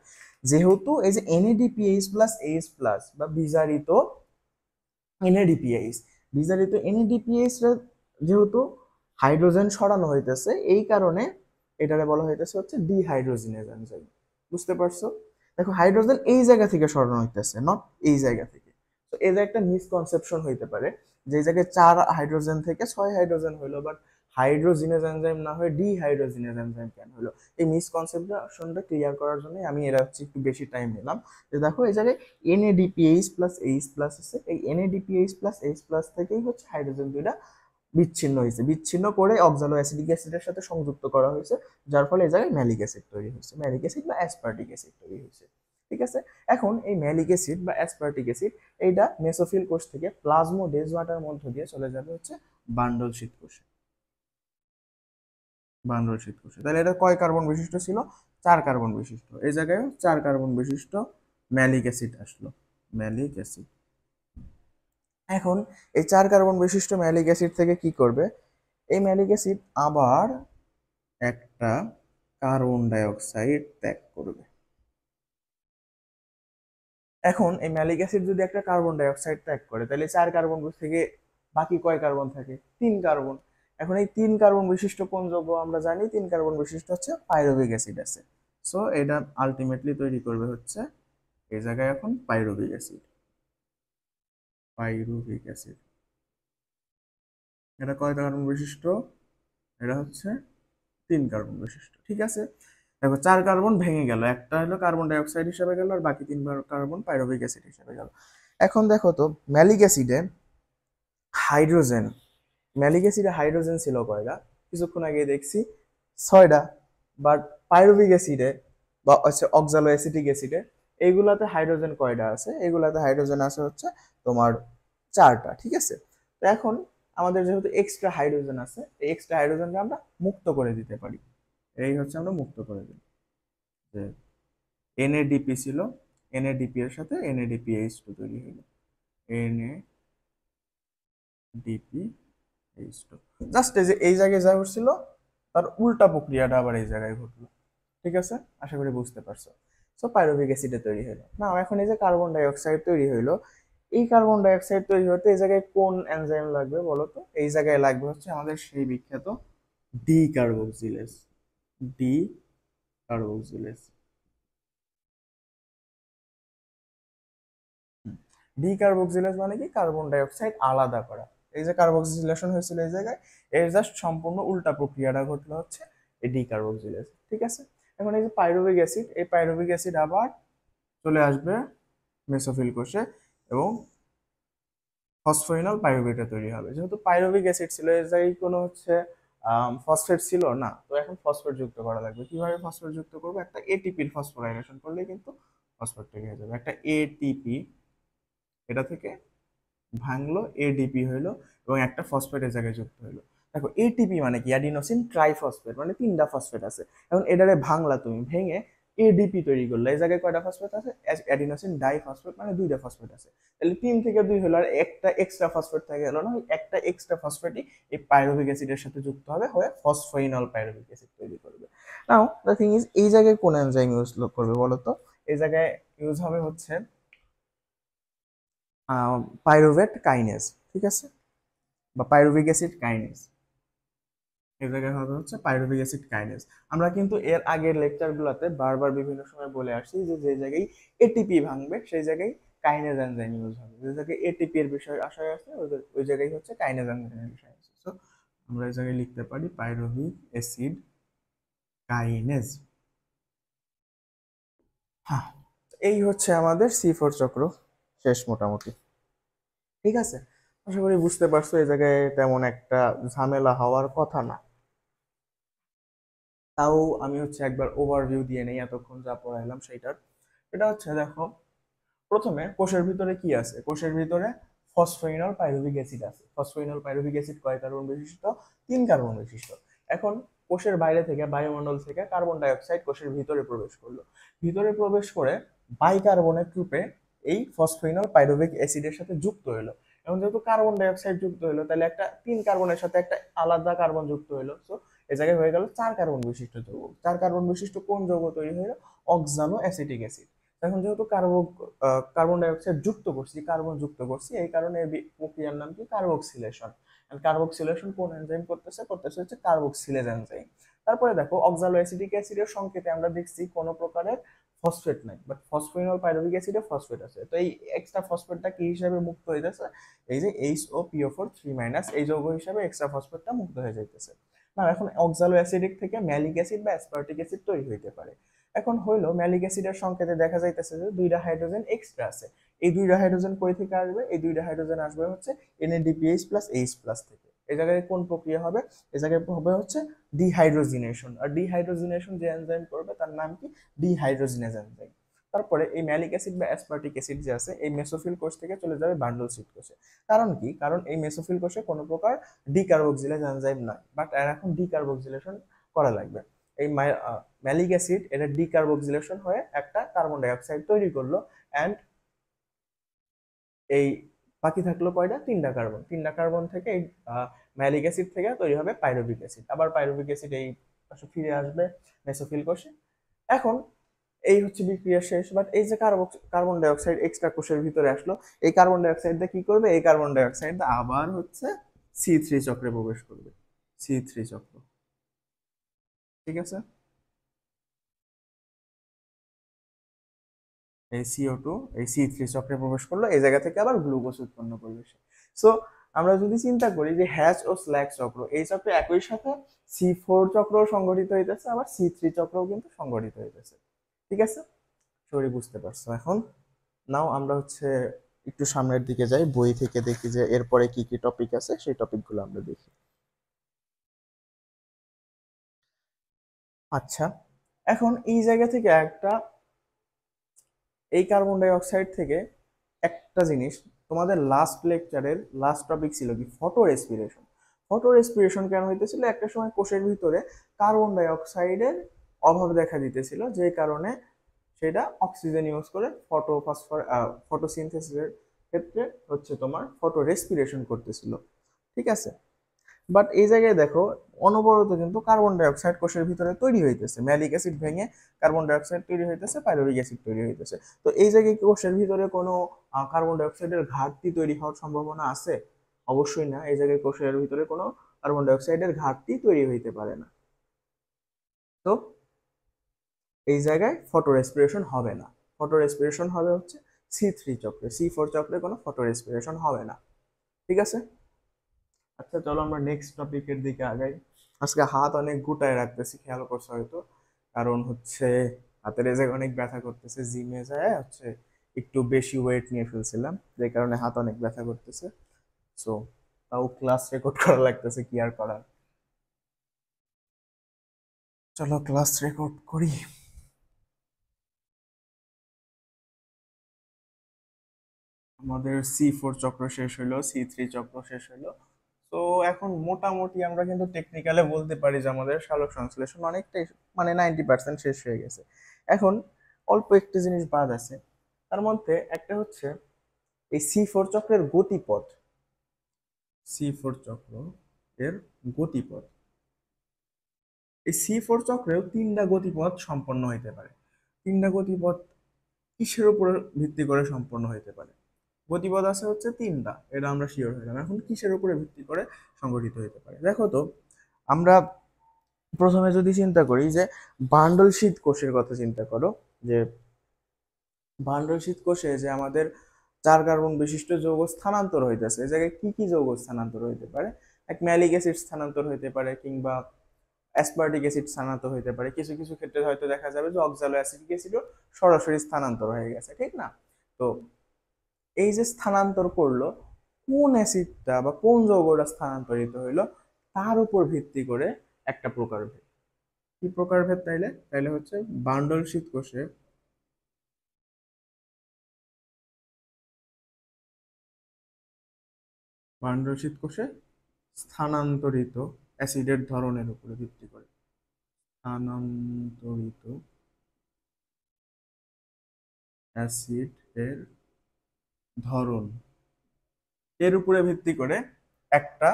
যেহেতু এই যে NADPH প্লাস এইচ প্লাস বা বিজারিত NADPH, বিজারিত NADPH যেহেতু হাইড্রোজেন সরানো হইতেছে, এই কারণে এটারে বলা হইতেছে হচ্ছে ডিহাইড্রোজিনেজ এনজাইম। বুঝতে পারছো? দেখো হাইড্রোজেন এই জায়গা থেকে সরানো হইতেছে, নট এই জায়গা থেকে। তো এর একটা মিসকনসেপশন হইতে পারে যে জায়গায় 4 হাইড্রোজেন থেকে 6 হাইড্রোজেন হইলো, বাট হাইড্রোজিনেজ এনজাইম না হয়ে ডিহাইড্রোজিনেজ এনজাইম কেন হলো? এই মিসকনসেপশনটা ক্লিয়ার করার জন্য আমি এরা হচ্ছে একটু বেশি টাইম নিলাম। যে দেখো এই জায়গায় NADPH প্লাস H প্লাস আছে, এই NADPH প্লাস H প্লাস থেকেই হচ্ছে হাইড্রোজেন দুইটা বিচ্ছিন্ন হয়েছে, বিচ্ছিন্ন করে অক্সালো অ্যাসিটিক অ্যাসিডের সাথে সংযুক্ত করা হয়েছে, যার ফলে এই জায়গায় ম্যালিক অ্যাসিড তৈরি হয়েছে, ম্যালিক অ্যাসিড বা অ্যাসপার্টিক অ্যাসিড তৈরি হয়েছে। ঠিক আছে, এখন এই ম্যালিক অ্যাসিড বা অ্যাসপার্টিক অ্যাসিড এইটা মেসোফিল কোষ থেকে প্লাজমোডেজমাটার মধ্য দিয়ে চলে যাবে হচ্ছে বান্ডল শীত কোষে, বান্ডল শীত কোষে। তাহলে এটা কয় কার্বন বিশিষ্ট ছিল? 4 কার্বন বিশিষ্ট। এই জায়গায় 4 কার্বন বিশিষ্ট ম্যালিক অ্যাসিড আসলো, ম্যালিক অ্যাসিড। এখন এই 4 কার্বন বিশিষ্ট ম্যালিক অ্যাসিড থেকে কি করবে? এই ম্যালিক অ্যাসিড আবার একটা কার্বন ডাই অক্সাইড ত্যাগ করবে। এখন এই ম্যালিক অ্যাসিড যদি একটা কার্বন ডাই অক্সাইড ত্যাগ করে, তাহলে 4 কার্বন থেকে বাকি কয় কার্বন থাকে? 3 কার্বন। এখন এই 3 কার্বন বিশিষ্ট কোন যৌগ? আমরা জানি 3 কার্বন বিশিষ্ট হচ্ছে পাইরুভিক অ্যাসিড আছে। সো এটা আলটিমেটলি তৈরি করবে হচ্ছে এই জায়গায় এখন পাইরুভিক অ্যাসিড, পাইরুভিক অ্যাসিড। এটা কয় কার্বন বিশিষ্ট? এটা হচ্ছে 3 কার্বন বিশিষ্ট। ঠিক আছে, দেখো 4 কার্বন ভেঙে গেল, একটা হলো কার্বন ডাই অক্সাইড হিসেবে গেল, আর বাকি 3 কার্বন পাইরুভিক অ্যাসিড হিসেবে গেল। এখন দেখো তো ম্যালিক অ্যাসিডে হাইড্রোজেন, ম্যালিক অ্যাসিডে হাইড্রোজেন ছিল কয়টা? কিছুক্ষণ আগে দেখছি 6টা। বাট পাইরুভিক অ্যাসিডে বা হচ্ছে অক্সালো অ্যাসিটিক অ্যাসিডে এইগুলাতে হাইড্রোজেন কয়টা আছে? এইগুলাতে হাইড্রোজেন আছে হচ্ছে তোমার 4টা। ঠিক আছে, তো এখন আমাদের যেহেতু এক্সট্রা হাইড্রোজেন আছে, এই এক্সট্রা হাইড্রোজেনকে আমরা মুক্ত করে দিতে পারি। এই হচ্ছে আমরা মুক্ত করে দিই, যে NADP ছিল, NADP এর সাথে NADPH2 তৈরি হলো, NADPH2। জাস্ট এই যে এই জায়গায় যা ঘটছিল তার উল্টা প্রক্রিয়াটা আবার এই জায়গায় ঘটলো। ঠিক আছে, আশা করি বুঝতে পারছো। সো পাইরুভিক অ্যাসিডে তৈরি হলো না। এখন এই যে কার্বন ডাই অক্সাইড তৈরি হইলো, এই কার্বন ডাই অক্সাইড তৈরি হতে এই জায়গায় কোন এনজাইম লাগবে বলো তো? এই জায়গায় লাগবে হচ্ছে আমাদের সেই বিখ্যাত ডি কার্বক্সিলেজ, ডি কার্বক্সিলেজ। ডিকার্বক্সিলেজ মানে কি? কার্বন ডাই অক্সাইড আলাদা করা। এই যে কার্বক্সিলেশন হয়েছিল এই জায়গায়, এর জাস্ট সম্পূর্ণ উল্টা প্রক্রিয়াটা ঘটলো হচ্ছে এই ডিকার্বক্সিলেজ। ঠিক আছে, এখন এই যে পাইরুভিক অ্যাসিড, এই পাইরুভিক অ্যাসিড আবার চলে আসবে মেসোফিল কোষে এবং ফসফোরিনাল পাইরুভেটটা তৈরি হবে। যেহেতু পাইরুভিক অ্যাসিড ছিল, এর জায়গায় কোনো হচ্ছে ফসফেট ছিল না, তো এখন ফসফেট যুক্ত করা লাগবে। কিভাবে ফসফেট যুক্ত করবো? একটা এটিপির ফসফোরাইলেশন করলে কিন্তু ফসফেট তৈরি হয়ে যাবে। একটা এটিপি এটা থেকে ভাঙলো, এডিপি হইলো এবং একটা ফসফেটের জায়গায় যুক্ত হইলো। দেখো এটিপি মানে কি? অ্যাডিনোসিন ট্রাইফসফেট, মানে 3টা ফসফেট আছে। এখন এটারে ভাঙলা তুমি, ভেঙে এডিপি তৈরি করলে এই জায়গায় কয়টা ফসফেট আছে? অ্যাডিনোসিন ডাইফসফেট, মানে 2টা ফসফেট আছে। তাহলে 3 থেকে 2 হলো, আর একটা এক্সট্রা ফসফেট থেকে গেল না? ওই একটা এক্সট্রা ফসফেটই এই পাইরুভিক অ্যাসিডের সাথে যুক্ত হবে, হয়ে ফসফোইনল পাইরুভিক অ্যাসিড তৈরি করবে। নাও দ্য থিং ইজ, এই জায়গায় কোন এনজাইম ইউজ করবে বলো তো? এই জায়গায় ইউজ হবে হচ্ছে পাইরুভেট কাইনেজ। ঠিক আছে, বা পাইরুভিক অ্যাসিড কাইনেজ। এই জায়গায় হবে হচ্ছে পাইরুভিক অ্যাসিড কাইনেজ। আমরা কিন্তু এর আগের লেকচারগুলোতে বারবার বিভিন্ন সময় বলে আসছি যে যে জায়গায় এটিপি ভাঙবে সেই জায়গায় কাইনেজ এনজাইম ইউজ হবে, যে জায়গায় এটিপি এর বিষয় আশয় আছে ওই জায়গায় হচ্ছে কাইনেজ এনজাইমের বিষয় আছে। সো আমরা এই জায়গায় লিখতে পারি পাইরুভিক অ্যাসিড কাইনেজ। হ্যাঁ, এই হচ্ছে আমাদের C4 চক্র শেষ মোটামুটি। ঠিক আছে, আশা করি বুঝতে পারছো এই জায়গায় তেমন একটা ঝামেলা হওয়ার কথা না। তাও আমি হচ্ছে একবার ওভারভিউ দিয়ে নেই এতক্ষণ যা পড়াইলাম সেইটার। এটা হচ্ছে দেখো, প্রথমে কোষের ভিতরে কি আছে? কোষের ভিতরে ফসফোইনল পাইরুভিক অ্যাসিড আছে। ফসফোইনল পাইরুভিক অ্যাসিড কয় কার্বন বিশিষ্ট? 3 কার্বন বিশিষ্ট। এখন কোষের বাইরে থেকে, বায়ুমণ্ডল থেকে কার্বন ডাই অক্সাইড কোষের ভিতরে প্রবেশ করলো, ভিতরে প্রবেশ করে বাইকার্বনেট রূপে এই ফসফোইনল পাইরুভিক অ্যাসিডের সাথে যুক্ত হলো। এখন যেহেতু কার্বন ডাই অক্সাইড যুক্ত হলো, তাহলে একটা 3 কার্বনের সাথে একটা আলাদা কার্বন যুক্ত হলো। সো এ জায়গায় হয়ে গেল 4 কার্বন বিশিষ্ট যৌগ। 4 কার্বন বিশিষ্ট কোন যৌগ তৈরি হলো? অক্সালো অ্যাসিটিক অ্যাসিড। এখন যেহেতু কার্বন ডাই অক্সাইড যুক্ত করছি, কার্বন যুক্ত করছি, এই কারণে এই প্রক্রিয়ার নাম কি? কার্বক্সিলেশন। কার্বক্সিলেশন কোন এনজাইম করতেছে? করতেছে হচ্ছে কার্বক্সিলেজ এনজাইম। তারপরে দেখো অক্সালো অ্যাসিটিক অ্যাসিডের সংকেতে আমরা দেখছি কোনো প্রকারের ফসফেট নাই, বাট ফসফোইনল পাইরুভিক অ্যাসিডে ফসফেট আছে। তো এই এক্সট্রা ফসফেটটা কি হিসাবে মুক্ত হয়ে যাচ্ছে? এই যে HOPO4 3- এই যৌগ হিসাবে এক্সট্রা ফসফেটটা মুক্ত হয়ে যাইতেছে। না, এখন অক্সালো অ্যাসিডিক থেকে ম্যালিক অ্যাসিড বা অ্যাসপার্টিক অ্যাসিড তৈরি হইতে পারে। এখন হইলো ম্যালিক অ্যাসিডের সংকেতে দেখা যাইতেছে যে 2টা হাইড্রোজেন এক্সট্রা আছে। এই 2টা হাইড্রোজেন কই থেকে আসবে? এই 2টা হাইড্রোজেন আসবে হচ্ছে NADPH প্লাস H প্লাস থেকে। এই জায়গায় কোন প্রক্রিয়া হবে? এই জায়গায় হবে হচ্ছে ডিহাইড্রোজিনেশন। আর ডিহাইড্রোজিনেশন যে এনজাইম করবে তার নাম কি? Dehydrogenase enzyme. তারপরে এই ম্যালিক অ্যাসিড বা অ্যাসপার্টিক অ্যাসিড যে আছে এই মেসোফিল কোষ থেকে চলে যাবে বান্ডল সিট কোষে। কারণ কি? কারণ এই মেসোফিল কোষে কোনো প্রকার ডিকার্বক্সিলেজ এনজাইম নাই, বাট এর এখন ডিকার্বক্সিলেশন করা লাগবে। এই ম্যালিক অ্যাসিড এটা ডিকার্বক্সিলেশন হয়ে একটা কার্বন ডাই অক্সাইড তৈরি করলো, অ্যান্ড এই বাকি থাকলো কয়টা? তিনটা কার্বন। তিনটা কার্বন থেকে এই ম্যালিক অ্যাসিড থেকে তৈরি হবে পাইরুভিক অ্যাসিড। আবার পাইরুভিক অ্যাসিড এই পাশে ফিরে আসবে মেসোফিল কোষে। এখন এই হচ্ছে বিক্রিয়া শেষ, বাট এই যে কার্বন ডাই অক্সাইড এক্সট্রা কোষের ভিতরে আসলো, এই কার্বন ডাই অক্সাইড কি করবে? এই কার্বন ডাই অক্সাইড আবার হচ্ছে C3 চক্রে প্রবেশ করবে। C3 চক্র, ঠিক আছে? এই CO2 এই C3 চক্রে প্রবেশ করলো, এই জায়গা থেকে আবার গ্লুকোজ উৎপন্ন করবে সে। সো আমরা যদি চিন্তা করি যে হ্যাচ ও স্ল্যাক চক্র, এই চক্রে একই সাথে C4 চক্রও সংঘটিত হইতেছে, আবার C3 চক্রও কিন্তু সংঘটিত হইতেছে, ঠিক আছে? সরি, বুঝতে পারছো এখন? নাও আমরা হচ্ছে একটু সামনের দিকে যাই, বই থেকে দেখি যে এরপরে কি কি টপিক আছে, সেই টপিকগুলো আমরা দেখি। আচ্ছা, এখন এই জায়গা থেকে এই কার্বন ডাই অক্সাইড থেকে একটা জিনিস, তোমাদের লাস্ট লেকচারের লাস্ট টপিক ছিল কি? Photo respiration. ফটো রেসপিরেশন কেন হইতেছিল? একটা সময় কোষের ভিতরে কার্বন ডাই অক্সাইডের অভাব দেখা দিতেছিল, যে কারণে সেটা অক্সিজেন ইউজ করে ফটোসিনথেসিসের ক্ষেত্রে হচ্ছে তোমার ফটো রেসপিরেশন করতেছিল, ঠিক আছে? বাট এই জায়গায় দেখো অনবরত কিন্তু কার্বন ডাই অক্সাইড কোষের ভিতরে তৈরি হইতেছে, ম্যালিক অ্যাসিড ভেঙে কার্বন ডাই অক্সাইড তৈরি হইতেছে, পাইরুভিক অ্যাসিড তৈরি হইতেছে। তো এই জায়গায় কি কোষের ভিতরে কোনো কার্বন ডাই অক্সাইডের ঘাটতি তৈরি হওয়ার সম্ভাবনা আছে? অবশ্যই না। এই জায়গায় কোষের ভিতরে কোনো কার্বন ডাই অক্সাইডের ঘাটতি তৈরি হইতে পারে না। তো এই জায়গায় ফটো রেসপিরেশন হবে না। ফটো রেসপিরেশন হবে হচ্ছে C3 চক্রে, C4 চক্রে কোনো ফটো রেসপিরেশন হবে না, ঠিক আছে? আচ্ছা, চলো আমরা নেক্সট টপিকের দিকে আগাই। আজকে হাত অনেক গুটায় রাখতেছি, খেয়াল করছো হয়তো, কারণ হচ্ছে হাতের এই জায়গায় অনেক ব্যথা করতেছে। জিমে যায় হচ্ছে একটু বেশি ওয়েট নিয়ে ফেলছিলাম, যে কারণে হাত অনেক ব্যথা করতেছে। সো তাও ক্লাস রেকর্ড করা লাগতেছে, কি আর করার। চলো ক্লাস রেকর্ড করি। আমাদের C4 চক্র শেষ হইলো, C3 চক্র শেষ হইলো। তো এখন মোটামুটি আমরা কিন্তু টেকনিক্যালে বলতে পারি যে আমাদের সালোক সংশ্লেষণ অনেকটাই, মানে 90% শেষ হয়ে গেছে। এখন অল্প একটি জিনিস বাদ আছে, তার মধ্যে একটা হচ্ছে এই C4 চক্রের গতিপথ। C4 চক্র এর গতিপথ, এই C4 চক্রেও তিনটা গতিপথ সম্পন্ন হইতে পারে। তিনটা গতিপথ কিসের উপর ভিত্তি করে সম্পন্ন হইতে পারে? গতিপথ আছে হচ্ছে তিনটা, এটা আমরা শিওর হইলাম। এখন কিসের উপরে ভিত্তি করে সংগঠিত হইতে পারে? দেখো তো, আমরা প্রথমে যদি চিন্তা করি যে বান্ডল শীত কোষের কথা চিন্তা করো, যে বান্ডল শীত কোষে যে আমাদের 4 কার্বন বিশিষ্ট যৌগ স্থানান্তর হইতেছে, এই জায়গায় কি কি যৌগ স্থানান্তর হইতে পারে? এক ম্যালিক অ্যাসিড স্থানান্তর হইতে পারে, কিংবা অ্যাসপার্টিক অ্যাসিড স্থানান্তর হইতে পারে। কিছু কিছু ক্ষেত্রে হয়তো দেখা যাবে যে অক্সালো অ্যাসিটিক অ্যাসিডও সরাসরি স্থানান্তর হয়ে গেছে, ঠিক না? তো এই যে স্থানান্তর করলো, কোন অ্যাসিডটা বা কোন যৌগটা স্থানান্তরিত হইলো তার উপর ভিত্তি করে একটা প্রকারভেদ। কি প্রকারভেদ তাইলে? তাইলে হচ্ছে বান্ডল শীত কোষে বান্ডল শীত কোষে স্থানান্তরিত অ্যাসিডের ধরনের উপরে ভিত্তি করে, স্থানান্তরিত অ্যাসিড এর ধরন, এর উপরে ভিত্তি করে একটা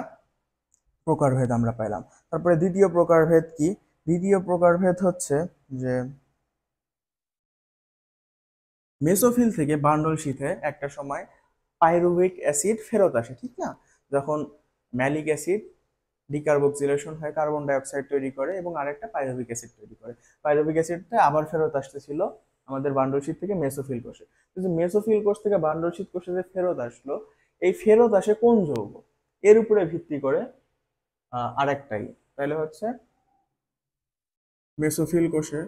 প্রকারভেদ আমরা পাইলাম। তারপরে দ্বিতীয় প্রকারভেদ কি? দ্বিতীয় প্রকারভেদ হচ্ছে যে মেসোফিল থেকে বান্ডল শীথে একটা সময় পাইরুভিক অ্যাসিড ফেরত আসে, ঠিক না? যখন ম্যালিক অ্যাসিড ডিকার্বক্সিলেশন হয়ে কার্বন ডাই অক্সাইড তৈরি করে এবং আরেকটা পাইরুভিক অ্যাসিড তৈরি করে, পাইরুভিক অ্যাসিডটা আবার ফেরত আসতেছিল আমাদের বান্ডল শীট থেকে মেসোফিল কোষে। কিন্তু মেসোফিল কোষ থেকে বান্ডল শীট কোষে যে ফেরত আসলো, এই ফেরত আসে কোন যৌগ? এর উপরে ভিত্তি করে আরেকটাই, তাহলে হচ্ছে মেসোফিল কোষে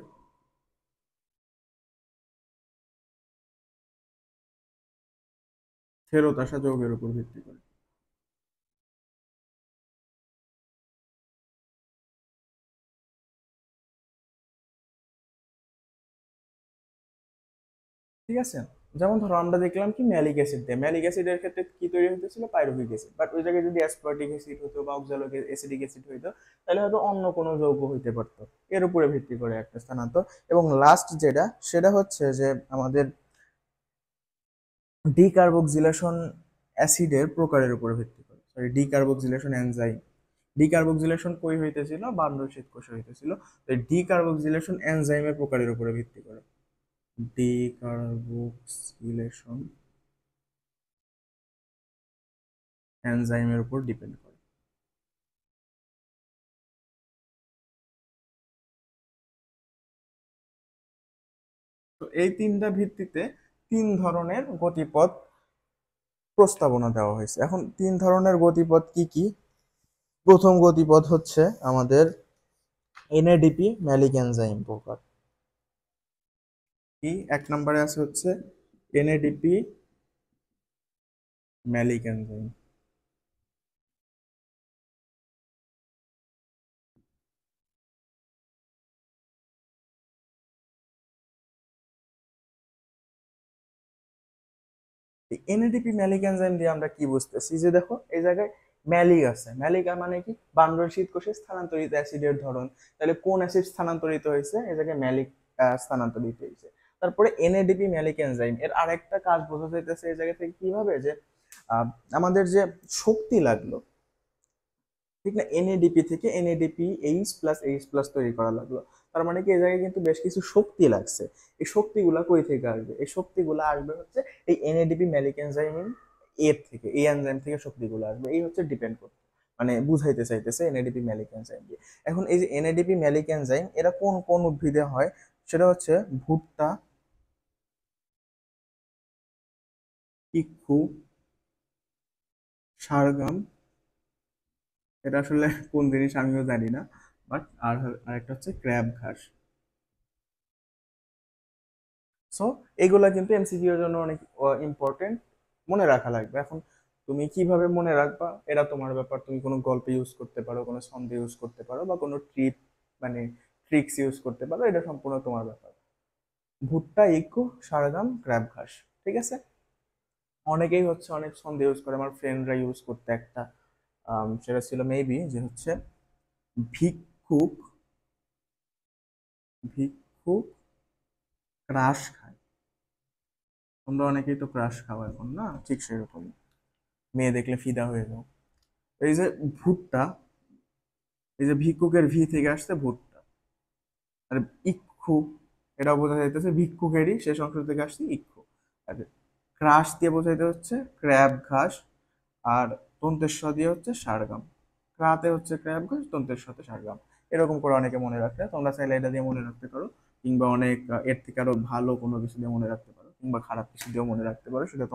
ফেরত আসা যৌগের উপর ভিত্তি করে। ঠিক আছে। যেমন ধরো আমরা দেখলাম কি ম্যালিক অ্যাসিড দিয়ে, ম্যালিক অ্যাসিডের ক্ষেত্রে কি তৈরি হতেছিল, পাইরুভিক অ্যাসিড, বাট ওই জায়গায় যদি অ্যাসপার্টিক অ্যাসিড হতো বা অক্সালিক অ্যাসিডিক অ্যাসিড হইতো তাহলে হয়তো অন্য কোনো যৌগ হইতে পারতো। এর উপরে ভিত্তি করে একটা স্থানান্তর। এবং লাস্ট যেটা সেটা হচ্ছে যে আমাদের ডিকার্বক্সিলেশন অ্যাসিডের প্রকারের উপরে ভিত্তি করে, সরি ডিকার্বক্সিলেশন এনজাইম। ডিকার্বক্সিলেশন কই হইতেছিল, বার্নল শীত কোষে হইতেছিল। তো ডিকার্বক্সিলেশন এনজাইমের প্রকারের উপরে ভিত্তি করে ডিকার্বক্সিলেশন এনজাইমের উপর ডিপেন্ড করে। তো এই তিনটা ভিত্তিতে তিন ধরনের গতিপথ প্রস্তাবনা দেওয়া হয়েছে। এখন তিন ধরনের গতিপথ কি কি? প্রথম গতিপথ হচ্ছে আমাদের এনএডিপি ম্যালিক এনজাইম প্রকার। কি এক নম্বরে আছে হচ্ছে NADP malic enzyme. NADP malic enzyme দিয়ে আমরা কি বুঝতেছি, যে দেখো এই জায়গায় ম্যালিক আছে, ম্যালিক মানে কি, বানরের শীত কোষে স্থানান্তরিত অ্যাসিডের ধরন। তাহলে কোন অ্যাসিড স্থানান্তরিত হয়েছে, এই জায়গায় ম্যালিক স্থানান্তরিত হয়েছে। তারপরে এনএডিপি ম্যালিক এনজাইম এর আরেকটা কাজ বোঝা যাইতেছে এই জায়গা থেকে কিভাবে, যে আহ, আমাদের যে শক্তি লাগলো, ঠিক না, এনএডিপি থেকে এনএডিপি এইচ প্লাস তৈরি করা লাগলো। তার মানে কি এই জায়গায় কিন্তু বেশ কিছু শক্তি লাগছে। এই শক্তিগুলা কই থেকে আসবে, এই শক্তিগুলা আসবে হচ্ছে এই এনএডিপি ম্যালিক এনজাইম এর থেকে, এই এনজাইম থেকে শক্তিগুলো আসবে। এই হচ্ছে ডিপেন্ড করতে, মানে বুঝাইতে চাইতেছে এনএডিপি ম্যালিক এনজাইম দিয়ে। এখন এই যে এনএডিপি ম্যালিক এনজাইম এরা কোন কোন উদ্ভিদে হয়, সেটা হচ্ছে ভুট্টা, ইক্ষু, শালগম, এটা আসলে কোন জিনিস আমিও জানি না, বাট আরেকটা হচ্ছে ক্র্যাব ঘাস। সো এগুলা কিন্তু এমসিকিউ এর জন্য অনেক ইম্পর্টেন্ট, মনে রাখা লাগবে। এখন তুমি কিভাবে মনে রাখবা এটা তোমার ব্যাপার। তুমি কোনো গল্পে ইউজ করতে পারো, কোনো ছন্দে ইউজ করতে পারো, বা কোনো মানে ট্রিক্স ইউজ করতে পারো, এটা সম্পূর্ণ তোমার ব্যাপার। ভুট্টা, ইকো, শালগাম, ক্র্যাব ঘাস। ঠিক আছে। অনেকেই হচ্ছে অনেক ছন্দ ইউজ করে, আমার ফ্রেন্ডরা ইউজ করতে একটা, সেটা ছিল মেবি যে হচ্ছে ভিক্ষুক, ভিক্ষুক ক্রাশ খায়। তোমরা অনেকেই তো ক্রাশ খাও এখন না, ঠিক সেরকম মেয়ে দেখলে ফিদা হয়ে যাও। এই যে ভুট্টা, এই যে ভিক্ষুকের ভি থেকে আসছে ভুট্টা, আর ইক্ষু, এটা বোঝা যাইতেছে ভিক্ষুকেরই শেষ অংশ থেকে আসছে ইক্ষু। আর ক্রাশ দিয়ে বোঝাইতে হচ্ছে ক্র্যাব ঘাস, আর দন্তেশ্ব দিয়ে হচ্ছে শালগাম। ক্রাতে হচ্ছে ক্র্যাব ঘাস, দন্তের সাথে শালগাম। এরকম করে অনেকে মনে রাখতে, তোমরা চাইলে এটা দিয়ে মনে রাখতে পারো, কিংবা অনেক এর থেকে আরো ভালো কোনো কিছু দিয়ে মনে রাখতে পারো, কিংবা খারাপ কিছু দিয়েও মনে রাখতে পারো, সেটা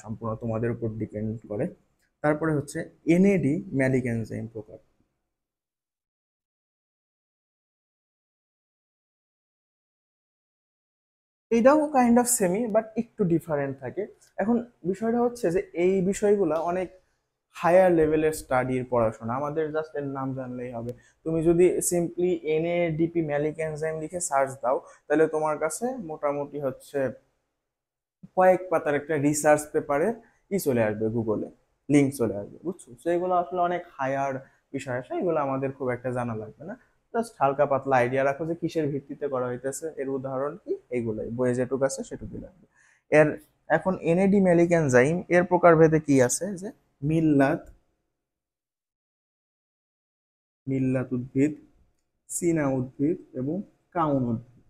সম্পূর্ণ তোমাদের উপর ডিপেন্ড করে। তারপরে হচ্ছে এনএডি ম্যালিক এনজাইম প্রকার। এটাও কাইন্ড অফ সেমি, বাট একটু ডিফারেন্ট থাকে। এখন বিষয়টা হচ্ছে যে এই বিষয়গুলা অনেক হায়ার লেভেলের স্টাডির পড়াশোনা, আমাদের জাস্ট এর নাম জানলেই হবে। তুমি যদি সিম্পলি এনএডিপি ম্যালিক এনজাইম লিখে সার্চ দাও, তাহলে তোমার কাছে মোটামুটি হচ্ছে কয়েক পাতার একটা রিসার্চ পেপারে চলে আসবে, গুগলে লিঙ্ক চলে আসবে, বুঝছো। তো এগুলো আসলে অনেক হায়ার বিষয় আসে, এগুলো আমাদের খুব একটা জানা লাগবে না। জাস্ট হালকা পাতলা আইডিয়া রাখো যে কিসের ভিত্তিতে করা হইতেছে, এর উদাহরণ কি, এইগুলাই বইয়ে যেটুকু আছে সেটুকুই লাগবে। এর এখন এনএডি ম্যালিক এনজাইম এর প্রকারভেদে কি আছে, যে মিল্লাত, মিল্লাত উদ্ভিদ, চীনা উদ্ভিদ এবং কাউন উদ্ভিদ।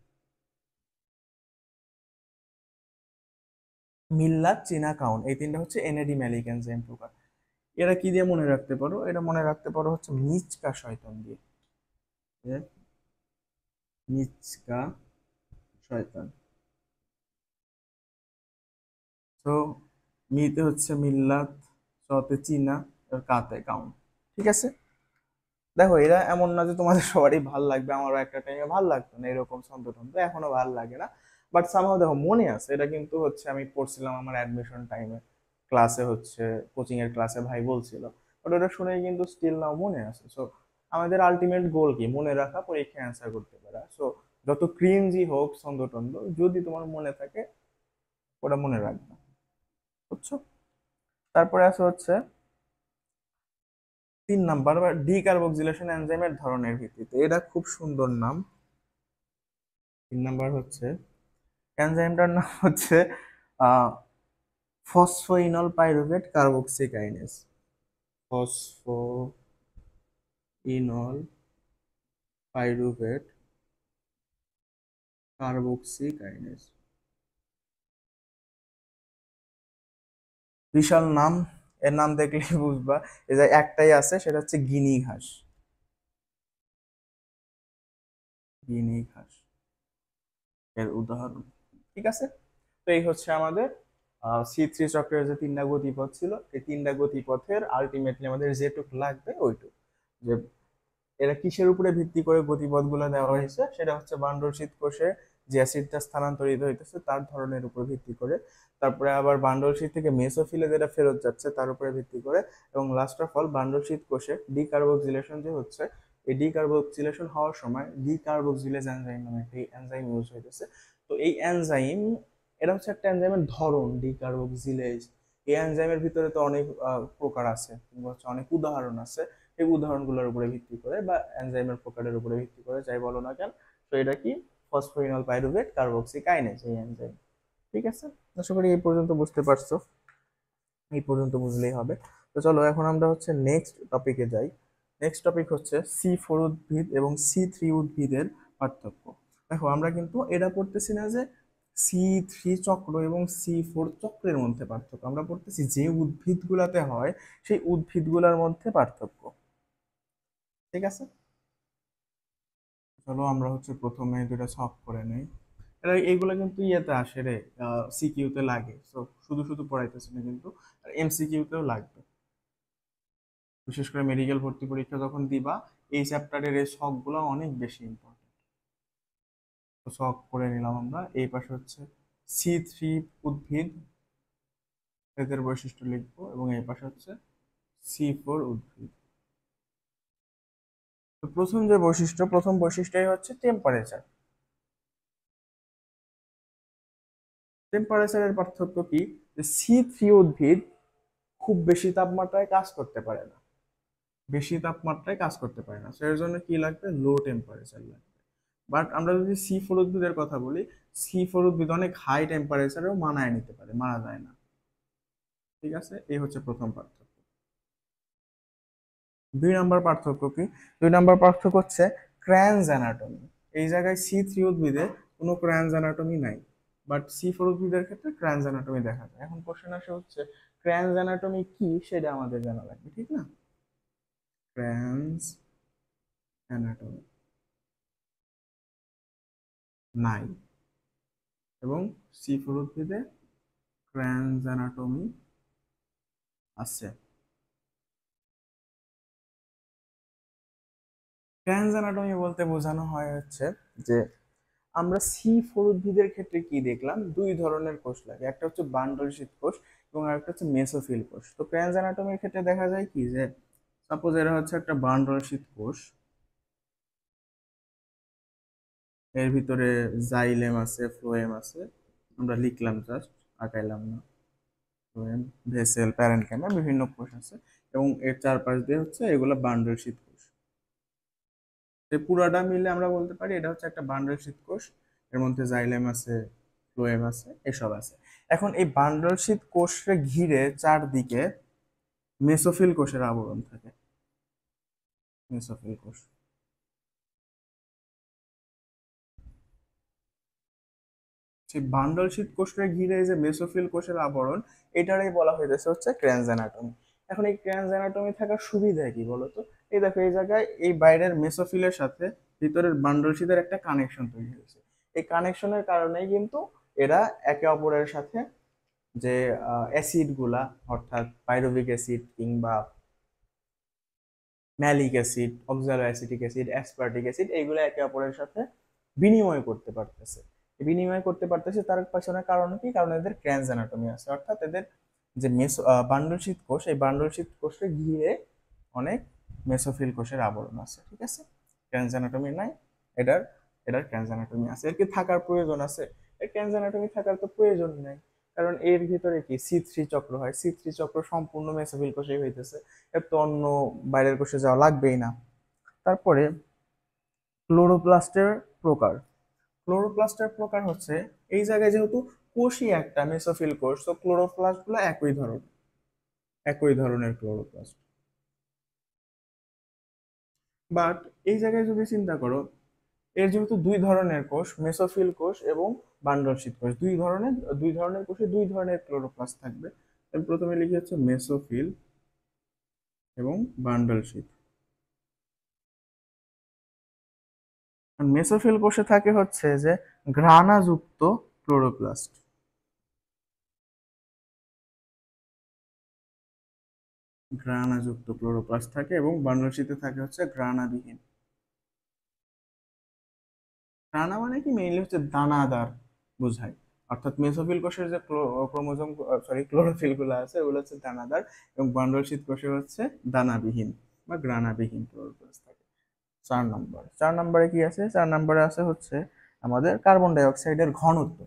মিল্লাত, চীনা, কাউন, এই তিনটা হচ্ছে এনএডি ম্যালিক এনজাইম প্রকার। এরা কি দিয়ে মনে রাখতে পারো, এটা মনে রাখতে পারো হচ্ছে মিচকা শয়তান দিয়ে। এ, মিচকা শয়তান। তো মিতে হচ্ছে মিল্লাত, চতে চীনা, আর কাতে কাউন। ঠিক আছে। দেখো এরা এমন না যে তোমাদের সবারই ভাল লাগবে, আমারও একটা টাইমে ভাল লাগতো না এরকম ছন্দ টন্দ, এখনো ভাল লাগে না। বাট সামহাও দেখো মনে আছে, এটা কিন্তু হচ্ছে আমি পড়ছিলাম আমার অ্যাডমিশন টাইমে, ক্লাসে হচ্ছে কোচিং এর ক্লাসে ভাই বলছিল, বাট ওটা শুনে কিন্তু স্টিল নাও মনে আছে। সো আমাদের আলটিমেট গোল কি, মনে রাখা, পরীক্ষায় অ্যান্সার করতে পারা। সো যত ক্রিঞ্জি হোক ছন্দ টন্দ, যদি তোমার মনে থাকে ওটা মনে রাখবে, বুঝছো? তারপরে আছে হচ্ছে 3 নাম্বার বা ডিকার্বক্সিলেশন এনজাইমের ধরনের ভিত্তিতে, এটা খুব সুন্দর নাম। 3 নাম্বার হচ্ছে এনজাইমটার নাম হচ্ছে ফসফোইনল পাইরুভেট কার্বক্সিকাইনেজ। ফসফোইনল পাইরুভেট কার্বক্সিকাইনেজ, বিশাল নাম। এর নাম দেখলে বুঝবা এই যে একটাই আছে, সেটা হচ্ছে গিনি ঘাস। গিনি ঘাস এর উদাহরণ, ঠিক আছে? তো এই হচ্ছে আমাদের C3 চক্রের যে 3টা গতিপথ ছিল, এই 3টা গতিপথের আলটিমেটলি আমাদের যেটুক লাগবে ওইটুক, যে এরা কিসের উপরে ভিত্তি করে গতিপথগুলো দেওয়া হয়েছে, সেটা হচ্ছে বান্ডল শীত কোষে যে অ্যাসিডটা স্থানান্তরিত হইতেছে তার ধরনের উপর ভিত্তি করে, তারপরে আবার বান্ডল শীত থেকে মেসোফিলে যেটা ফেরত যাচ্ছে তার উপরে ভিত্তি করে, এবং লাস্ট অফ অল বান্ডল শীত কোষে ডিকার্বক্সিলেশন যে হচ্ছে, এই ডিকার্বক্সিলেশন হওয়ার সময় ডিকার্বক্সিলেজ এনজাইম নামে একটি এনজাইম ইউজ হইতেছে। তো এই এনজাইম, এটা হচ্ছে একটা এনজাইমের ধরন ডিকার্বক্সিলেজ। এই এনজাইমের ভিতরে তো অনেক প্রকার আছে, কিংবা হচ্ছে অনেক উদাহরণ আছে। এই উদাহরণগুলোর উপরে ভিত্তি করে বা এনজাইমের প্রকারের উপরে ভিত্তি করে যাই বলো না কেন, তো এটা কি ফসফোরিনল পাইরুভেট কার্বক্সিকাইনেজ এই এনজাইম। ঠিক আছে, আশা করি এই পর্যন্ত বুঝতে পারছো, এই পর্যন্ত বুঝলেই হবে। তো চলো এখন আমরা হচ্ছে নেক্সট টপিকে যাই। নেক্সট টপিক হচ্ছে C4 উদ্ভিদ এবং C3 উদ্ভিদের পার্থক্য। দেখো আমরা কিন্তু এটা পড়তেছি না যে C3 চক্র এবং C4 চক্রের মধ্যে পার্থক্য, আমরা পড়তেছি যে উদ্ভিদগুলাতে হয় সেই উদ্ভিদগুলোর মধ্যে পার্থক্য। ঠিক আছে, চলো আমরা হচ্ছে প্রথমে দুটা সলভ করে নেই। এইগুলো কিন্তু ইয়েতে আসে রে, সিকিউ তে লাগে, তো শুধু শুধু পড়াইতেছি না কিন্তু, MCQ তেও লাগবে। বিশেষ করে মেডিকেল ভর্তি পরীক্ষা যখন দিবা, এই চ্যাপ্টারের এই শখগুলো অনেক বেশি ইম্পর্টেন্ট। তো শখ করে নিলাম আমরা। এই পাশে হচ্ছে C3 উদ্ভিদ, এদের বৈশিষ্ট্য লিখবো, এবং এই পাশে হচ্ছে C4 উদ্ভিদ। তো প্রথম বৈশিষ্ট্যই হচ্ছে টেম্পারেচার। টেম্পারেচারের পার্থক্য কি, যে C3 উদ্ভিদ খুব বেশি তাপমাত্রায় কাজ করতে পারে না, সেই জন্য কি লাগবে, লো টেম্পারেচার লাগবে। বাট আমরা যদি C4 উদ্ভিদের কথা বলি, C4 উদ্ভিদ অনেক হাই টেম্পারেচারেও মানায় নিতে পারে, মারা যায় না। ঠিক আছে, এই হচ্ছে প্রথম পার্থক্য। 2 নম্বর পার্থক্য কি, 2 নম্বর পার্থক্য হচ্ছে ক্র্যানজ অ্যানাটমি। এই জায়গায় C3 উদ্ভিদে কোনো ক্র্যানজ অ্যানাটমি নাই, বাট C4 উদ্ভিদের ক্ষেত্রে ক্র্যানজ অ্যানাটমি দেখা যায়। এখন কোশ্চেন আসে হচ্ছে ক্র্যানজ অ্যানাটমি কি, সেটা আমাদের জানা লাগবে, ঠিক না? ক্র্যানজ অ্যানাটমি নাই, এবং C4 উদ্ভিদে ক্র্যানজ অ্যানাটমি আছে। ক্র্যানজ অ্যানাটমি বলতে বোঝানো হয় হচ্ছে যে আমরা C4 উদ্ভিদের ক্ষেত্রে কি দেখলাম, 2 ধরনের কোষ লাগে, একটা হচ্ছে বান্ডল শীত কোষ এবং আরেকটা হচ্ছে মেসোফিল কোষ। তো ক্র্যানজ অ্যানাটমির ক্ষেত্রে দেখা যায় কি, যে সাপোজ এরা হচ্ছে একটা বান্ডল শীত কোষ, এর ভিতরে জাইলেম আছে, ফ্লোয়েম আছে, আমরা লিখলাম জাস্ট, আঁকাইলাম না। ফ্লোয়েম, ভেসেল, প্যারেনকাইমা, বিভিন্ন কোষ আছে, এবং এর চারপাশ দিয়ে হচ্ছে এগুলো বান্ডল শীত কোষ। এই পুরাটা মিলে আমরা বলতে পারি এটা হচ্ছে একটা বান্ডল শীত কোষ। এর মধ্যে জাইলেম আছে, ফ্লোয়েম আছে, এসব আছে। এখন এই বান্ডল শীত কোষকে ঘিরে চারদিকে মেসোফিল কোষের আবরণ থাকে। মেসোফিল কোষ, সেই বান্ডল শীত কোষকে ঘিরে যে মেসোফিল কোষের আবরণ, এটারই বলা হইতেছে হচ্ছে ক্র্যানজ অ্যানাটমি। এখন এই ক্র্যানজ অ্যানাটমি থাকার সুবিধা কি বলতো, এই দেখো এই জায়গায় এই বাইরের মেসোফিলের সাথে ভিতরের বান্ডল শীতের একটা কানেকশন তৈরি হয়েছে। এই কানেকশনের কারণেই কিন্তু এরা একে অপরের সাথে যে অ্যাসিড গুলা, অর্থাৎ পাইরুভিক অ্যাসিড কিংবা malic acid, অক্সালো acetic acid, aspartic acid, এইগুলো একে অপরের সাথে বিনিময় করতে পারতেছে। বিনিময় করতে পারতেছে তার পেছনে কারণ কি, কারণ এদের ক্র্যানজ অ্যানাটমি আছে, অর্থাৎ এদের যে বান্ডল শীত কোষ, এই বান্ডল শীত কোষকে ঘিরে অনেক মেসোফিল কোষের আবরণ আছে। ঠিক আছে, ক্র্যানজ অ্যানাটমি নাই, এটার এটার ক্র্যানজ অ্যানাটমি আছে। এর কি থাকার প্রয়োজন আছে? এর ক্র্যানজ অ্যানাটমি থাকার তো প্রয়োজন নাই, কারণ এর ভিতরে কি C3 চক্র হয়, C3 চক্র সম্পূর্ণ মেসোফিল কোষেই হইতেছে, এর তো অন্য বাইরের কোষে যাওয়া লাগবেই না। তারপরে ক্লোরোপ্লাস্টের প্রকার। ক্লোরোপ্লাস্টের প্রকার হচ্ছে, এই জায়গায় যেহেতু কোষই একটা মেসোফিল কোষ, তো ক্লোরোপ্লাস্ট গুলো একই ধরনের ক্লোরোপ্লাস্ট। বাট এই জায়গায় যদি চিন্তা করো, এর যেহেতু দুই ধরনের কোষ, মেসোফিল কোষ এবং বান্ডল শীত কোষ, দুই ধরনের কোষে দুই ধরনের ক্লোরোপ্লাস্ট থাকবে। আমি প্রথমে লিখি হচ্ছে মেসোফিল এবং বান্ডল শীত। আর মেসোফিল কোষে থাকে হচ্ছে যে ঘ্রাণাযুক্ত ক্লোরোপ্লাস্ট, ঘ্রাণাযুক্ত ক্লোরোপ্লাস্ট থাকে, এবং বান্ডল শীতে থাকে হচ্ছে ঘ্রাণাবিহীন। রানা মানে কি, মেইনলি হচ্ছে দানাদার বোঝায়। অর্থাৎ মেসোফিল কোষের যে ক্রোমোজোম, সরি, ক্লোরোফিল গুলো আছে ওগুলো হচ্ছে দানাদার, এবং বান্ডল শীত কোষে হচ্ছে দানাবিহীন বা গ্রানাবিহীন ক্লোরোপ্লাস্ট থাকে। 4 নম্বর, 4 নম্বরে কি আছে? 4 নম্বরে আছে হচ্ছে আমাদের কার্বন ডাই অক্সাইডের ঘনত্ব।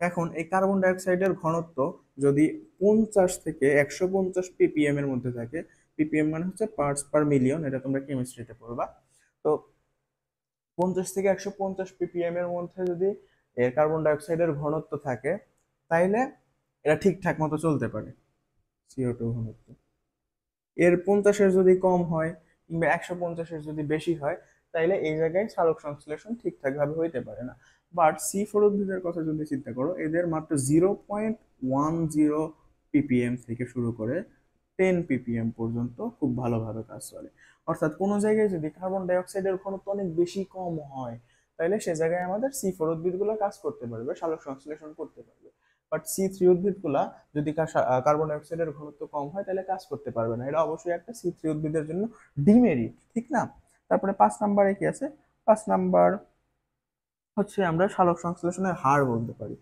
এখন এই কার্বন ডাই অক্সাইডের ঘনত্ব যদি 50 থেকে 150 ppm এর মধ্যে থাকে, ppm মানে হচ্ছে পার্টস পার মিলিয়ন, এটা তোমরা কেমিস্ট্রিতে পড়বা। তো 50 থেকে 150 ppm এর মধ্যে যদি এর কার্বন ডাই অক্সাইডের ঘনত্ব থাকে, তাইলে এটা ঠিকঠাক মতো চলতে পারে, CO2 ঘনত্ব। এর 50-এর যদি কম হয় কিংবা 150-এর যদি বেশি হয়, তাইলে এই জায়গায় সালোক সংশ্লেষণ ঠিকঠাক ভাবে হইতে পারে না। বাট C4 উদ্ভিদের কথা যদি চিন্তা করো, এদের মাত্র 0.10 ppm থেকে শুরু করে 10 ppm পর্যন্ত খুব ভালোভাবে কাজ চলে। অর্থাৎ কোনো জায়গায় যদি কার্বন ডাই অক্সাইডের ঘনত্ব অনেক বেশি কম হয়, তাহলে সে জায়গায় আমাদের C4 উদ্ভিদগুলো কাজ করতে পারবে, সালোক সংশ্লেষণ করতে পারবে। বাট C3 উদ্ভিদগুলা যদি কার্বন ডাই অক্সাইডের ঘনত্ব কম হয়, তাহলে কাজ করতে পারবে না। এটা অবশ্যই একটা C3 উদ্ভিদের জন্য ডিমেরিট, ঠিক না? তারপরে 5 নম্বরে কি আছে? 5 নম্বর হচ্ছে আমরা সালোক সংশ্লেষণের হার বলতে পারি।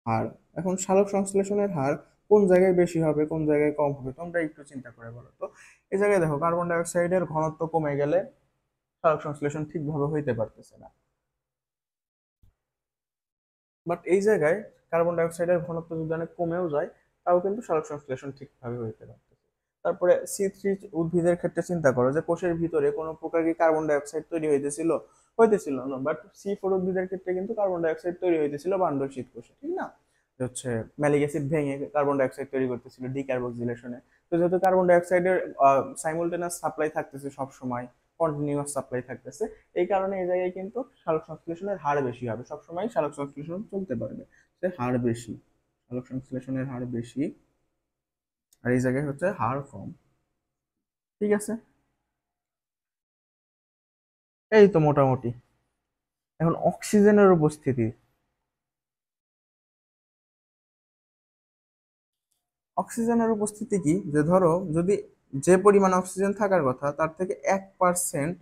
হার, এখন সালোক সংশ্লেষণের হার কোন জায়গায় বেশি হবে, কোন জায়গায় কম হবে, তোমরা একটু চিন্তা করে বলো তো। এই জায়গায় দেখো, কার্বন ডাই অক্সাইডের ঘনত্ব কমে গেলে সালোক সংশ্লেষণ ঠিকভাবে হইতে পারতেছে না। বাট এই জায়গায় কার্বন ডাই অক্সাইডের ঘনত্ব যদি অনেক কমেও যায়, তাও কিন্তু সালোক সংশ্লেষণ ঠিকভাবে হইতে পারতেছে। তারপরে C3 উদ্ভিদের ক্ষেত্রে চিন্তা করো যে কোষের ভিতরে কোনো প্রকার কি কার্বন ডাই অক্সাইড তৈরি হইতেছিল না। বাট C4 উদ্ভিদের ক্ষেত্রে কিন্তু কার্বন ডাই অক্সাইড তৈরি হইতেছিল বান্ডল শীত কোষে, ঠিক না? হচ্ছে ম্যালিক অ্যাসিড ভেঙে কার্বন ডাই অক্সাইড তৈরি করতেছিল ডিকার্বক্সিলেশনে। তো যেহেতু কার্বন ডাই অক্সাইডের সাইমultaneous সাপ্লাই থাকতেছে, সব সময় কন্টিনিউয়াস সাপ্লাই থাকতেছে, এই কারণে এই জায়গায় কিন্তু সালোক সংশ্লেষণের হার বেশি হবে, সবসময় সালোক সংশ্লেষণ চলতে পারবে, হার বেশি, সালোক সংশ্লেষণের হার বেশি। আর এই জায়গায় হচ্ছে হার কম, ঠিক আছে? এই তো মোটামুটি। এখন অক্সিজেনের উপস্থিতি। অক্সিজেনের উপস্থিতি কি, যে ধরো যদি যে পরিমাণ অক্সিজেন থাকার কথা তার থেকে 1%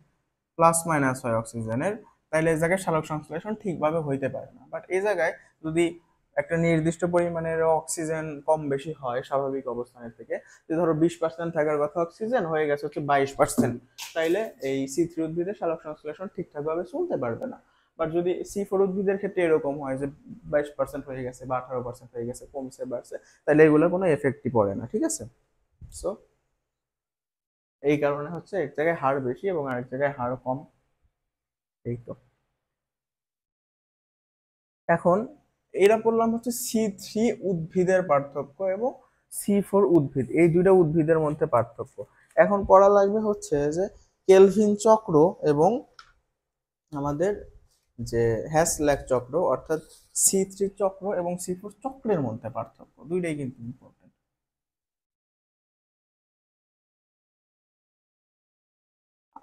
প্লাস মাইনাস হয় অক্সিজেনের, তাহলে এই জায়গায় সালোক সংশ্লেষণ ঠিকভাবে হইতে পারে না। বাট এই জায়গায় যদি একটা নির্দিষ্ট পরিমাণের অক্সিজেন কম বেশি হয় স্বাভাবিক অবস্থানের থেকে, যে ধরো 20% থাকার কথা অক্সিজেন হয়ে গেছে হচ্ছে 22%, তাইলে এই C3 উদ্ভিদের সালোক সংশ্লেষণ ঠিকঠাক ভাবে চলতে পারবে না। বাট যদি C4 উদ্ভিদের ক্ষেত্রে এরকম হয় যে 22% হয়ে গেছে বা 18% হয়ে গেছে, কমছে বাড়ছে, তাহলে এগুলো কোনো এফেক্টই পড়ে না, ঠিক আছে? সো এই কারণে হচ্ছে এক জায়গায় হার বেশি এবং আরেক জায়গায় হার কম, এই তো। এখন এরা বললাম হচ্ছে C3 উদ্ভিদের পার্থক্য এবং C4 উদ্ভিদ, এই দুইটা উদ্ভিদের মধ্যে পার্থক্য। এখন পড়া লাগবে হচ্ছে যে কেলভিন চক্র এবং আমাদের যে হ্যাসল্যাক চক্র, অর্থাৎ C3 চক্র এবং C4 চক্রের মধ্যে পার্থক্য, দুইটাই কিন্তু ইম্পর্টেন্ট।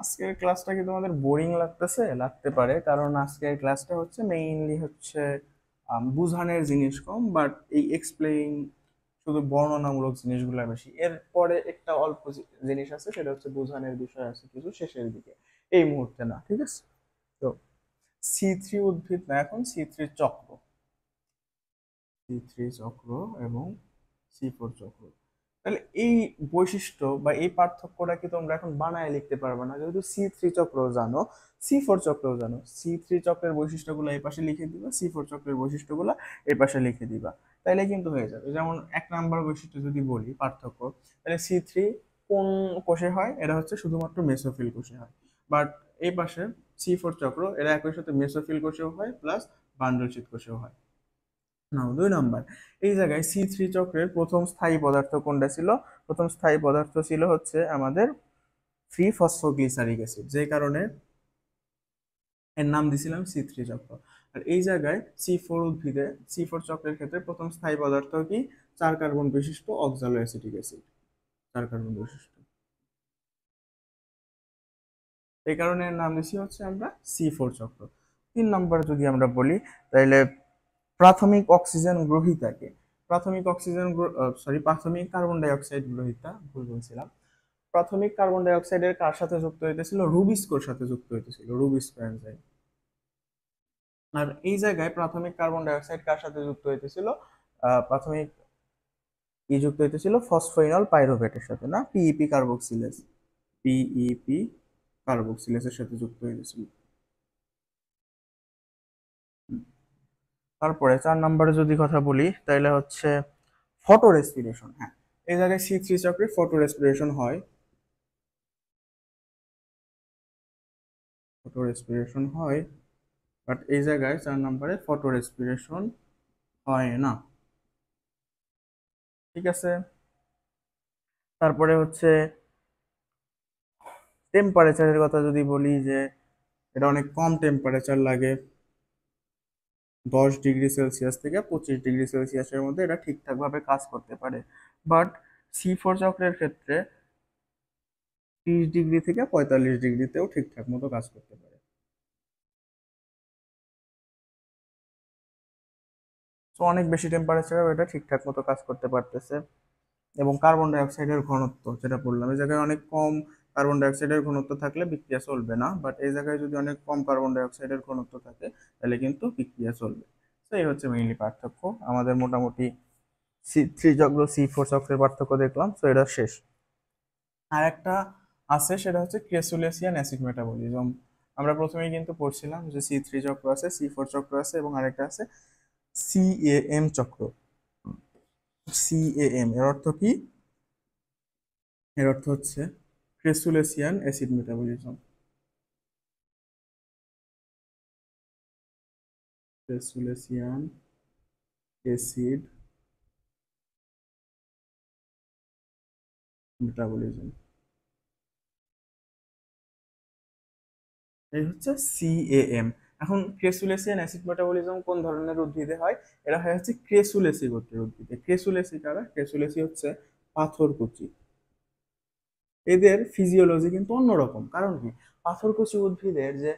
আজকের ক্লাসটা কি তোমাদের বোরিং লাগতে পারে, কারণ আজকের ক্লাসটা হচ্ছে মেইনলি হচ্ছে বুঝানোর জিনিস কম, বাট এই এক্সপ্লেইন, শুধু বর্ণনামূলক জিনিসগুলো বেশি। এরপরে একটা অল্প জিনিস আছে, সেটা হচ্ছে বোঝানোর বিষয় আছে কিছু শেষের দিকে, এই মুহূর্তে না, ঠিক আছে? তো C3 উদ্ভিদ না, এখন C3 চক্র, C3 চক্র এবং C4 চক্র। তাহলে এই বৈশিষ্ট্য বা এই পার্থক্যটা কি তোমরা এখন বানায় লিখতে পারবে না, যেহেতু C3 চক্র জানো, C4 চক্রও জানো, C3 চক্রের বৈশিষ্ট্যগুলো এই পাশে লিখে দিবা, C4 চক্রের বৈশিষ্ট্যগুলো এই পাশে লিখে দিবা, তাইলে কিন্তু হয়ে যাবে। যেমন 1 নাম্বার বৈশিষ্ট্য যদি বলি পার্থক্য, তাহলে C3 কোন কোষে হয়, এটা হচ্ছে শুধুমাত্র মেসোফিল কোষে হয়। বাট এই পাশে C4 চক্র এরা একই সাথে মেসোফিল কোষেও হয় প্লাস বান্ডলশীট কোষেও হয়। নাও 2 নাম্বার, এই জায়গায় C3 চক্রের প্রথম স্থায়ী পদার্থ কোনটা ছিল? প্রথম স্থায়ী পদার্থ ছিল হচ্ছে আমাদের ফ্রি ফসফোগ্লিসারিক অ্যাসিড, যে কারণে এর নাম দিছিলাম C3 চক্র। আর এই জায়গায় C4 উদ্ভিদে, C4 চক্রের ক্ষেত্রে প্রথম স্থায়ী পদার্থ কি? 4 কার্বন বিশিষ্ট অক্সালো অ্যাসিটিক অ্যাসিড, 4 কার্বন বিশিষ্ট, এই কারণে এর নাম দিছি হচ্ছে আমরা C4 চক্র। 3 নাম্বার যদি আমরা বলি, তাহলে প্রাথমিক অক্সিজেন গ্রহীতাকে, প্রাথমিক অক্সিজেন সরি প্রাথমিক কার্বন ডাই অক্সাইড গ্রহীতা, ভুল বলছিলাম। প্রাথমিক কার্বন ডাই অক্সাইডের কার সাথে যুক্ত হইতেছিল? রুবিস্কোর সাথে যুক্ত হইতেছিল, রুবিস্কো এনজাইম। আর এই জায়গায় প্রাথমিক কার্বন ডাই অক্সাইড কার সাথে যুক্ত হইতেছিল? প্রাথমিক যুক্ত হইতেছিল ফসফোইনল পাইরুভেটের সাথে, না পিইপি কার্বক্সিলেজ, পিইপি কার্বক্সিলেজের সাথে যুক্ত হইতেছিল। তারপরে 4 নাম্বারে যদি কথা বলি, তাহলে হচ্ছে ফটো রেসপিরেশন। হ্যাঁ, এই জায়গায় C3 চক্রে ফটো রেসপিরেশন হয়, ফটো রেসপিরেশন হয়, বাট এই জায়গায় 4 নাম্বারে ফটো রেসপিরেশন হয় না। ঠিক আছে, তারপরে হচ্ছে টেম্পারেচারের কথা যদি বলি, যে এটা অনেক কম টেম্পারেচার লাগে, 10 ডিগ্রি সেলসিয়াস থেকে 25 ডিগ্রি সেলসিয়াসের মধ্যে এটা ঠিকঠাকভাবে কাজ করতে পারে। বাট C4 চক্রের ক্ষেত্রে 30 ডিগ্রি থেকে 45 ডিগ্রিতেও ঠিকঠাক মতো কাজ করতে পারে। তো অনেক বেশি টেম্পারেচারেও এটা ঠিকঠাক মতো কাজ করতে পারতেছে। এবং কার্বন ডাই অক্সাইডের ঘনত্ব যেটা বললাম, এই জায়গায় অনেক কম কার্বন ডাই অক্সাইডের ঘনত্ব থাকলে বিক্রিয়া চলবে না, বাট এই জায়গায় যদি অনেক কম কার্বন ডাই অক্সাইডের ঘনত্ব থাকে তাহলে কিন্তু বিক্রিয়া চলবে। তো এই হচ্ছে মেইনলি পার্থক্য। আমাদের মোটামুটি C3 চক্র C4 চক্রের পার্থক্য দেখলাম, তো এটা শেষ। আর একটা আছে, সেটা হচ্ছে ক্রেসুলেসিয়ান অ্যাসিড মেটাবলিজম। আমরা প্রথমেই কিন্তু পড়ছিলাম যে C3 চক্র আছে, C4 চক্র আছে, এবং আরেকটা আছে CAM চক্র। CAM এর অর্থ কি? এর অর্থ হচ্ছে ক্রেসুলেসিয়ান অ্যাসিড মেটাবলিজম, ক্রেসুলেসিয়ান অ্যাসিড মেটাবলিজম, এই হচ্ছে CAM। এখন ক্রেসুলেসিয়ান অ্যাসিড মেটাবলিজম কোন ধরনের উদ্ভিদে হয়? এরা হয় হচ্ছে ক্রেসুলেসি গোত্রের উদ্ভিদে। ক্রেসুলেসি কারা? ক্রেসুলেসি হচ্ছে পাথরকুচি। এদের ফিজিওলজি কিন্তু অন্যরকম। কারণ কি? পাথরকুচি উদ্ভিদের যে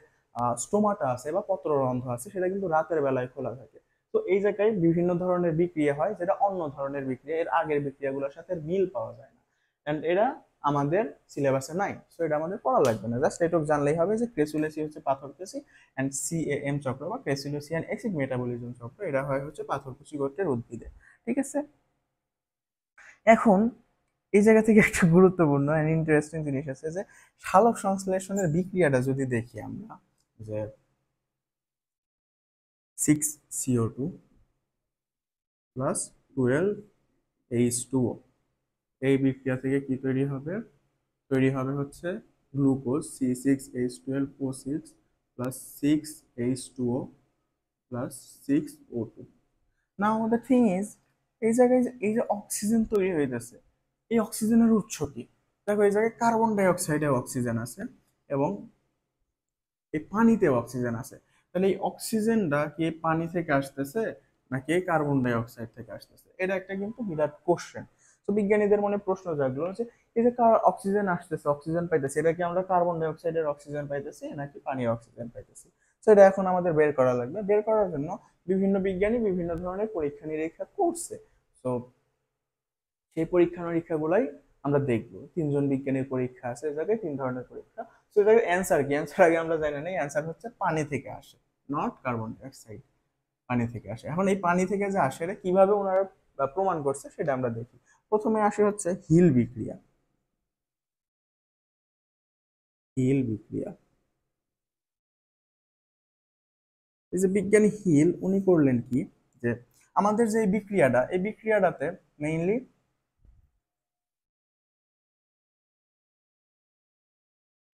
স্টোমাটা আছে বা পত্ররন্ধ্র আছে, সেটা কিন্তু রাতের বেলায় খোলা থাকে। তো এই জায়গায় বিভিন্ন ধরনের বিক্রিয়া হয়, যেটা অন্য ধরনের বিক্রিয়া, এর আগের বিক্রিয়াগুলোর সাথে মিল পাওয়া যায় না। এন্ড এরা আমাদের সিলেবাসে নাই, সো এটা আমাদের পড়া লাগবে না, জাস্ট এটুকু জানলেই হবে যে ক্রেসুলেসি হচ্ছে পাথরকুচি, এন্ড CAM চক্র বা ক্রেসুলেসিয়ান অ্যাসিড মেটাবলিজম চক্র, এটা হয় হচ্ছে পাথরকুচি গোত্রের উদ্ভিদে। ঠিক আছে, এখন এই জায়গা থেকে একটা গুরুত্বপূর্ণ এন্ড ইন্টারেস্টিং জিনিস আছে, যে সালোক সংশ্লেষণের বিক্রিয়াটা যদি দেখি আমরা, যে 6CO2 প্লাস 12H2O, এই বিক্রিয়া থেকে কি তৈরি হবে? তৈরি হবে হচ্ছে glucose C6H12O6 plus 6H2O plus 6O2। Now the thing is, এই জায়গায় এই যে অক্সিজেন তৈরি হইতেছে, এই অক্সিজেনের উৎস কি? দেখো, এই জায়গায় কার্বন ডাই অক্সাইডে অক্সিজেন আছে এবং এই পানিতে অক্সিজেন আছে। তাহলে এই অক্সিজেনটা কি পানি থেকে আসতেছে নাকি কার্বন ডাই অক্সাইড থেকে আসতেছে? এটা একটা কিন্তু বিরাট কোশ্চেন। তো বিজ্ঞানীদের মনে প্রশ্ন জাগলো যে এই যে অক্সিজেন আসতেছে, অক্সিজেন পাইতেছে, এটা কি আমরা কার্বন ডাই অক্সাইডের অক্সিজেন পাইতেছি নাকি পানির অক্সিজেন পাইতেছি? তো এটা এখন আমাদের বের করা লাগবে। বের করার জন্য বিভিন্ন বিজ্ঞানী বিভিন্ন ধরনের পরীক্ষা নিরীক্ষা করছে। তো সেই পরীক্ষা নিরীক্ষা গুলাই আমরা দেখবো। 3 জন বিজ্ঞানীর পরীক্ষা আছে, এই জায়গায় 3 ধরনের পরীক্ষা। তো এটার অ্যান্সার কি? অ্যান্সার আগে আমরা জানি না। অ্যান্সার হচ্ছে পানি থেকে আসে, নট কার্বন ডাইঅক্সাইড, পানি থেকে আসে। এখন এই পানি থেকে যে আসে, এটা কিভাবে ওনারা প্রমাণ করছে সেটা আমরা দেখি। প্রথমে আসে হচ্ছে হিল বিক্রিয়া। হিল বিক্রিয়া, এই যে বিজ্ঞানী হিল উনি করলেন কি, যে আমাদের যে এই বিক্রিয়াটা, এই বিক্রিয়াটাতে মেইনলি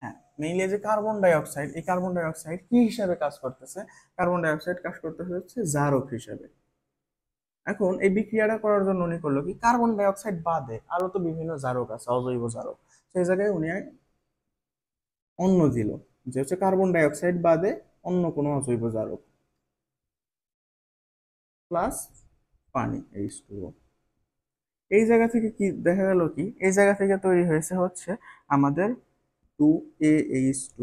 হ্যাঁ মেইনলি যে কার্বন ডাই অক্সাইড, এই কার্বন ডাই অক্সাইড কি হিসাবে কাজ করতেছে? কার্বন ডাই অক্সাইড কাজ করতেছে হচ্ছে জারক হিসাবে। এখন এই বিক্রিয়াটা করার জন্য উনি করলো কি, কার্বন ডাই অক্সাইড বাদে আরো তো বিভিন্ন জারক আছে, অজৈব জারক, সেই জায়গায় উনি অন্য দিল, যে হচ্ছে কার্বন ডাই অক্সাইড বাদে অন্য কোনো অজৈব জারক প্লাস পানি H2O। এই জায়গা থেকে কি দেখা গেল কি, এই জায়গা থেকে তৈরি হয়েছে হচ্ছে আমাদের 2AH2,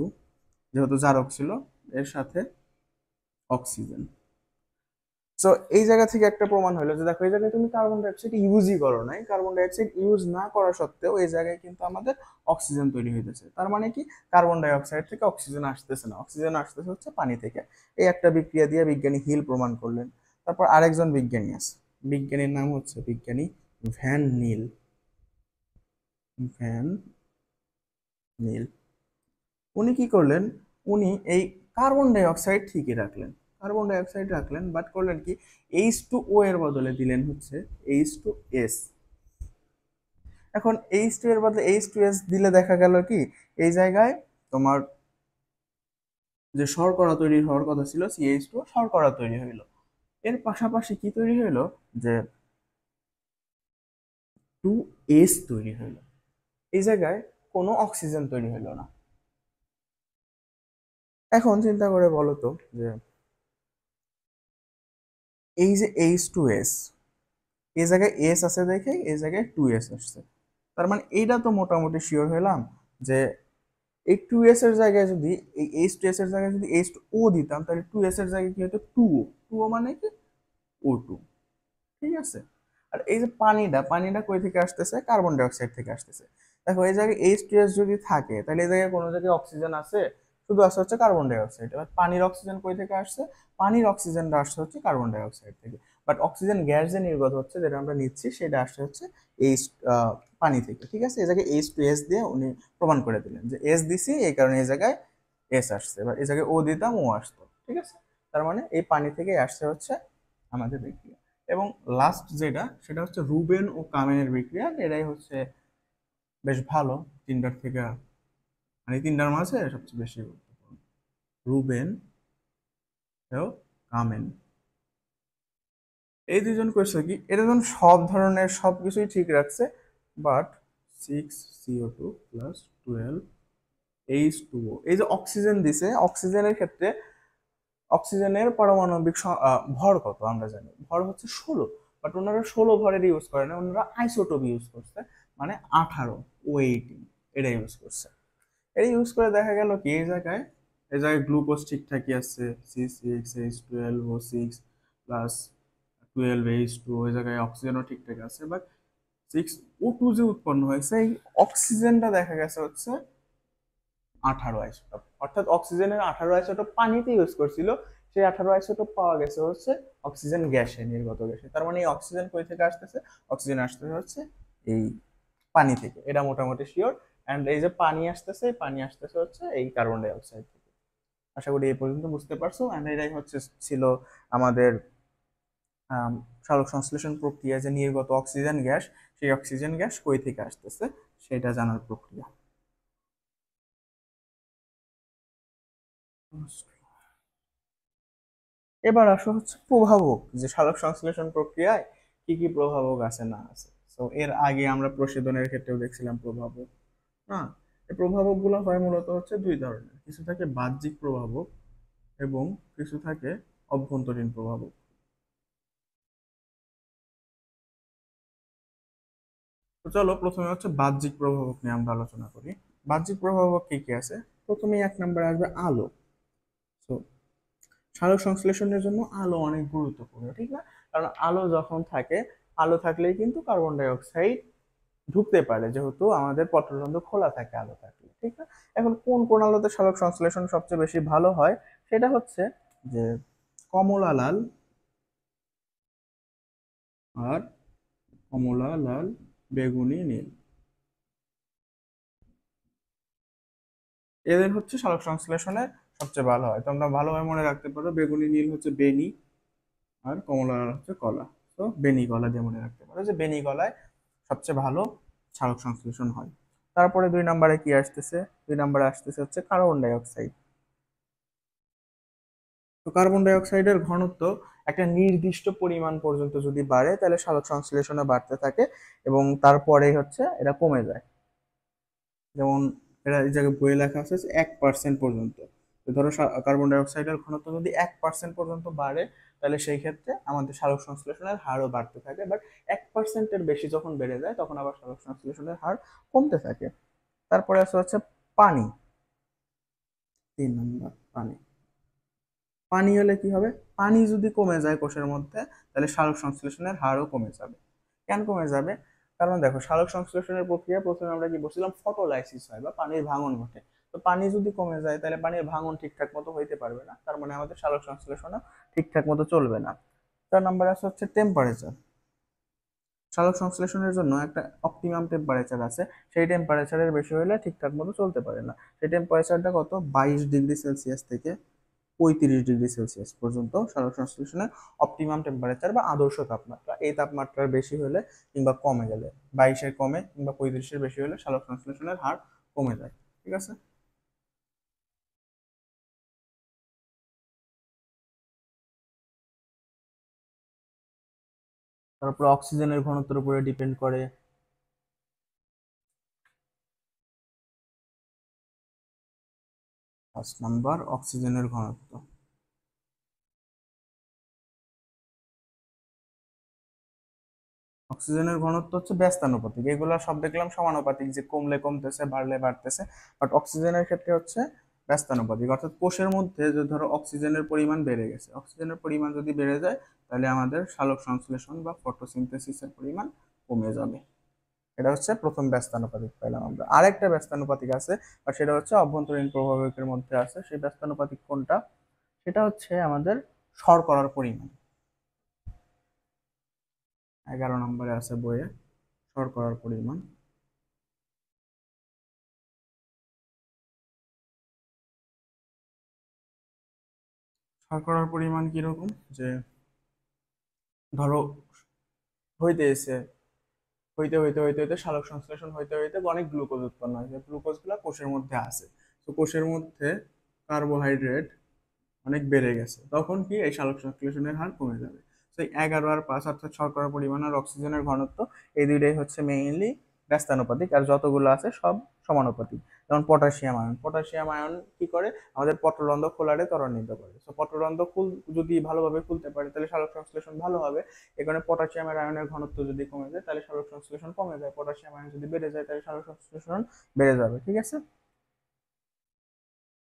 যেহেতু জারক ছিল এর সাথে অক্সিজেন। সো এই জায়গা থেকে একটা প্রমাণ হলো যে দেখো, এই জায়গায় তুমি কার্বন ডাইঅক্সাইড ইউজই করো নাই, কার্বন ডাইঅক্সাইড ইউজ না করা সত্ত্বেও এই জায়গায় কিন্তু আমাদের অক্সিজেন তৈরি হইতেছে। তার মানে কি, কার্বন ডাইঅক্সাইড থেকে অক্সিজেন আসতেছে না, অক্সিজেন আসতেছে হচ্ছে পানি থেকে। এই একটা বিক্রিয়া দিয়ে বিজ্ঞানী হিল প্রমাণ করলেন। তারপর আরেকজন বিজ্ঞানী আছে, বিজ্ঞানীর নাম হচ্ছে বিজ্ঞানী ভ্যান নিল। ভ্যান নিল উনি কি করলেন, উনি এই কার্বন ডাই অক্সাইড ঠিকই রাখলেন, কার্বন ডাই অক্সাইড রাখলেন, বাট করলেন কি, H2O এর বদলে দিলেন হচ্ছে H2S। এখন H2 এর বদলে H2S দিলে দেখা গেল কি, এই জায়গায় তোমার যে শর্করা তৈরি হওয়ার কথা ছিল CH2, শর্করা তৈরি হইলো। এর পাশাপাশি কি তৈরি হইলো, যে 2S তৈরি হইলো। এই জায়গায় কোনো অক্সিজেন তৈরি হইলো না। এখন চিন্তা করে বলো তো, যে এই যে H2S, এই জায়গায় এস আছে দেখে এই জায়গায় 2S আসছে। তার মানে এইটা তো মোটামুটি শিওর হলাম যে এই 2S এর জায়গায় যদি, এই H2S এর জায়গায় যদি H2O দিতাম, তাহলে 2S এর জায়গায় কি হতো, 2O। 2O মানে কি, O2। ঠিক আছে। আর এই যে পানিটা, পানিটা কই থেকে আসতেছে, কার্বন ডাই অক্সাইড থেকে আসতেছে। দেখো এই জায়গায় H2S যদি থাকে, তাহলে এই জায়গায় কোনো জায়গায় অক্সিজেন আছে, শুধু আসছে হচ্ছে কার্বন ডাই অক্সাইড। এবার পানির অক্সিজেন কই থেকে আসছে, পানির অক্সিজেনটা আসছে হচ্ছে কার্বন ডাই অক্সাইড থেকে। বাট অক্সিজেন গ্যাস যে নির্গত হচ্ছে, যেটা আমরা নিচ্ছি, সেটা আসছে হচ্ছে এই পানি থেকে। ঠিক আছে, এই জায়গায় H2S দিয়ে উনি প্রমাণ করে দিলেন যে এস দিছি, এই কারণে এই জায়গায় এস আসছে। এবার এই জায়গায় ও দিতাম, ও আসতো। ঠিক আছে, তার মানে এই পানি থেকে আসছে হচ্ছে আমাদের বিক্রিয়া। এবং লাস্ট যেটা, সেটা হচ্ছে রুবেন ও কামেনের বিক্রিয়া। এটাই হচ্ছে বেশ ভালো, তিনটার থেকে, মানে তিনটার মাঝে সবচেয়ে বেশি গুরুত্বপূর্ণ, রুবেন ও কামেন। এই দুজন করছে কি, এরা যখন সব ধরনের সব কিছুই ঠিক রাখছে, বাট 6CO2 + 12H2O, এই যে অক্সিজেন দিছে, অক্সিজেনের ক্ষেত্রে অক্সিজেনের পারমাণবিক ভর কত আমরা জানি, ভর হচ্ছে 16। বাট ওনারা 16 ভরের ইউজ করে না, ওনারা আইসোটোপ ইউজ করছে, মানে 18 এটা ইউজ করছে। এটা ইউজ করে দেখা গেল কি, এই জায়গায় গ্লুকোজ ঠিকঠাকই আছে, C6H12O6 + 12H2, ওই জায়গায় অক্সিজেনও ঠিকঠাক আছে। বাট 6O2 যে উৎপন্ন হয়েছে, এই অক্সিজেনটা দেখা গেছে হচ্ছে 18 আইসোটোপ, অর্থাৎ অক্সিজেনের 18 আইসোটোপ পানিতে ইউজ করছিল, সেই 18 আইসোটোপ পাওয়া গেছে হচ্ছে অক্সিজেন গ্যাসে, নির্গত গ্যাসে। তার মানে এই অক্সিজেন কই থেকে আসতেছে, অক্সিজেন আসতেছে হচ্ছে এই পানি থেকে, এটা মোটামুটি শিওর। অ্যান্ড এই যে পানি আসতেছে, পানি আসতেছে হচ্ছে এই কার্বন ডাই অক্সাইড থেকে। আশা করি এই পর্যন্ত বুঝতে পারছো। অ্যান্ড এটাই হচ্ছে ছিল আমাদের সালোক সংশ্লেষণ প্রক্রিয়া, যে নির্গত অক্সিজেন গ্যাস, সেই অক্সিজেন গ্যাস কই থেকে আসতেছে সেটা জানার প্রক্রিয়া। এবার আসো হচ্ছে প্রভাবক, যে সালোক সংশ্লেষণ প্রক্রিয়ায় কি কি প্রভাবক আছে না আছে। তো এর আগে আমরা প্রশোধনের ক্ষেত্রেও দেখছিলাম প্রভাবক। হ্যাঁ, এই প্রভাবক গুলো হয় মূলত হচ্ছে দুই ধরনের, কিছু থাকে বাহ্যিক প্রভাবক এবং কিছু থাকে অভ্যন্তরীণ প্রভাবক। তো চলো প্রথমে হচ্ছে বাহ্যিক প্রভাবক নিয়ে আমরা আলোচনা করি। বাহ্যিক প্রভাবক কি কি আছে? প্রথমেই এক নম্বরে আসবে আলো। তো সালোক সংশ্লেষণের জন্য আলো অনেক গুরুত্বপূর্ণ, ঠিক না? কারণ আলো যখন থাকে, আলো থাকলেই কিন্তু কার্বন ডাই অক্সাইড ঢুকতে পারে, যেহেতু আমাদের পত্ররন্ধ্র খোলা থাকে আলো থাকলে, ঠিক না? এখন কোন কোন আলোতে সালোক সংশ্লেষণ সবচেয়ে বেশি ভালো হয়, সেটা হচ্ছে যে কমলা লাল আর কমলা লাল বেগুনি নীল, এদের হচ্ছে সালোক সংশ্লেষণে সবচেয়ে ভালো হয়। তোমরা ভালোভাবে মনে রাখতে পারো, বেগুনি নীল হচ্ছে বেনি, আর কমলা লাল হচ্ছে কলা। তো বেনি কলা দিয়ে মনে রাখতে পারো যে বেনি কলায় সবচেয়ে ভালো সালোক সংশ্লেষণ হয়। তারপরে 2 নম্বরে কি আসতেছে? 2 নম্বরে আসতেছে হচ্ছে কার্বন ডাই অক্সাইড। তো কার্বন ডাই অক্সাইডের ঘনত্ব একটা নির্দিষ্ট পরিমাণ পর্যন্ত যদি বাড়ে তাহলে সালোক সংশ্লেষণে বাড়তে থাকে, এবং তারপরে হচ্ছে এটা কমে যায়। যেমন এটা এই জায়গায় বইয়ে লেখা আছে 1% পর্যন্ত। তো ধরো কার্বন ডাই অক্সাইডের ঘনত্ব যদি 1% পর্যন্ত বাড়ে, তাহলে সেই ক্ষেত্রে আমাদের সালোক সংশ্লেষণের হারও বাড়তে থাকে। বাট 1%-এর বেশি যখন বেড়ে যায় তখন আবার সালোক সংশ্লেষণের হার কমতে থাকে। তারপরে আছে হচ্ছে পানি। 3 নম্বর পানি। পানি হলে কি হবে? পানি যদি কমে যায় কোষের মধ্যে, তাহলে সালোক সংশ্লেষণের হারও কমে যাবে। কেন কমে যাবে? কারণ দেখো, সালোক সংশ্লেষণের প্রক্রিয়া প্রথমে আমরা কি বলছিলাম, ফটোলাইসিস হয় বা পানির ভাঙন ঘটে। তো পানি যদি কমে যায় তাহলে পানির ভাঙন ঠিকঠাক মতো হইতে পারবে না, তার মানে আমাদের সালোক সংশ্লেষণও ঠিকঠাক মতো চলবে না। 4 নম্বর আছে হচ্ছে টেম্পারেচার। সালোক সংশ্লেষণের জন্য একটা অপটিমাম টেম্পারেচার আছে, সেই টেম্পারেচারের বেশি হলে ঠিকঠাক মতো চলতে পারে না। সেই টেম্পারেচারটা কত? 22 ডিগ্রি সেলসিয়াস থেকে 35 ডিগ্রি সেলসিয়াস পর্যন্ত সালোক সংশ্লেষণের অপটিমাম টেম্পারেচার বা আদর্শ তাপমাত্রা। এই তাপমাত্রার বেশি হলে কিংবা কমে গেলে, 22-এর কমে কিংবা 35-এর বেশি হলে সালোক সংশ্লেষণের হার কমে যায়। ঠিক আছে। তারপর অক্সিজেনের ঘনত্বের উপরে ডিপেন্ড করে। 5 নম্বর অক্সিজেনের ঘনত্ব। অক্সিজেনের ঘনত্ব হচ্ছে ব্যস্তানুপাতিক, এগুলা সব দেখলাম সমানুপাতিক, যে কমলে কমতেছে বাড়লে বাড়তেছে। বাট অক্সিজেনের ক্ষেত্রে হচ্ছে ব্যস্তানুপাতিক, অর্থাৎ কোষের মধ্যে যে ধরো অক্সিজেনের পরিমাণ বেড়ে গেছে, অক্সিজেনের পরিমাণ যদি বেড়ে যায় তাহলে আমাদের সালোক সংশ্লেষণ বা ফটোসিনথেসিসের পরিমাণ কমে যাবে। এটা হচ্ছে প্রথম ব্যস্তানুপাতিক পাইলাম আমরা। আরেকটা ব্যস্তানুপাতিক আছে, আর সেটা হচ্ছে অভ্যন্তরীণ প্রভাবকের মধ্যে আছে। সেই ব্যস্তানুপাতিক কোনটা? সেটা হচ্ছে আমাদের শর্করার পরিমাণ। 11 নম্বরে আছে বইয়ে, শর্করার পরিমাণ। শর্করার পরিমাণ কিরকম? যে ধরো হইতে এসে হইতে হইতে হইতে হইতে সালোক সংশ্লেষণ হইতে হইতে অনেক গ্লুকোজ উৎপন্ন হয়, গ্লুকোজ গুলা কোষের মধ্যে আছে। তো কোষের মধ্যে কার্বোহাইড্রেট অনেক বেড়ে গেছে, তখন কি এই সালোক সংশ্লেষণের হার কমে যাবে। তো এই 11 আর 5 অর্থাৎ শর্করার পরিমাণ আর অক্সিজেনের ঘনত্ব, এই দুইটাই হচ্ছে মেইনলি ব্যস্তানুপাতিক, আর যতগুলো আছে সব সমানুপাতিক। যেমন পটাশিয়াম আয়ন, পটাশিয়াম আয়ন কি করে? আমাদের পত্ররন্ধ্র খোলারে ত্বরান্বিত করে। তো পত্ররন্ধ্র যদি ভালোভাবে খুলতে পারে তাহলে সালোক সংশ্লেষণ ভালো হবে। এখানে পটাশিয়ামের আয়নের ঘনত্ব যদি কমে যায় তাহলে সালোক সংশ্লেষণ কমে যায়, পটাশিয়াম আয়ন যদি বেড়ে যায় তাহলে সালোক সংশ্লেষণ বেড়ে যাবে। ঠিক আছে।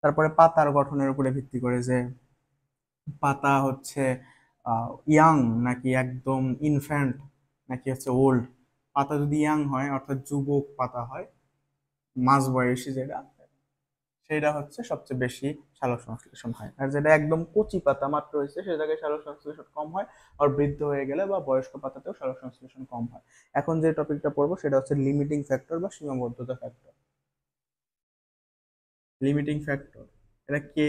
তারপরে পাতার গঠনের উপরে ভিত্তি করে, যে পাতা হচ্ছে ইয়াং নাকি একদম ইনফ্যান্ট নাকি হচ্ছে ওল্ড। পাতা যদি ইয়াং হয় অর্থাৎ যুবক পাতা হয়, মাঝবয়সী যেটা, সেটা হচ্ছে সবচেয়ে বেশি সালোক সংশ্লেষণ হয়। আর যেটা একদম কচি পাতা মাত্র হয়েছে সে জায়গায় সালোক সংশ্লেষণ কম হয়। আর বৃদ্ধ হয়ে গেলে বা বয়স্ক পাতাতেও সালোক সংশ্লেষণ কম হয়। এখন যে টপিকটা পড়বো সেটা হচ্ছে লিমিটিং ফ্যাক্টর বা সীমাবদ্ধতা ফ্যাক্টর। লিমিটিং ফ্যাক্টর এটা কে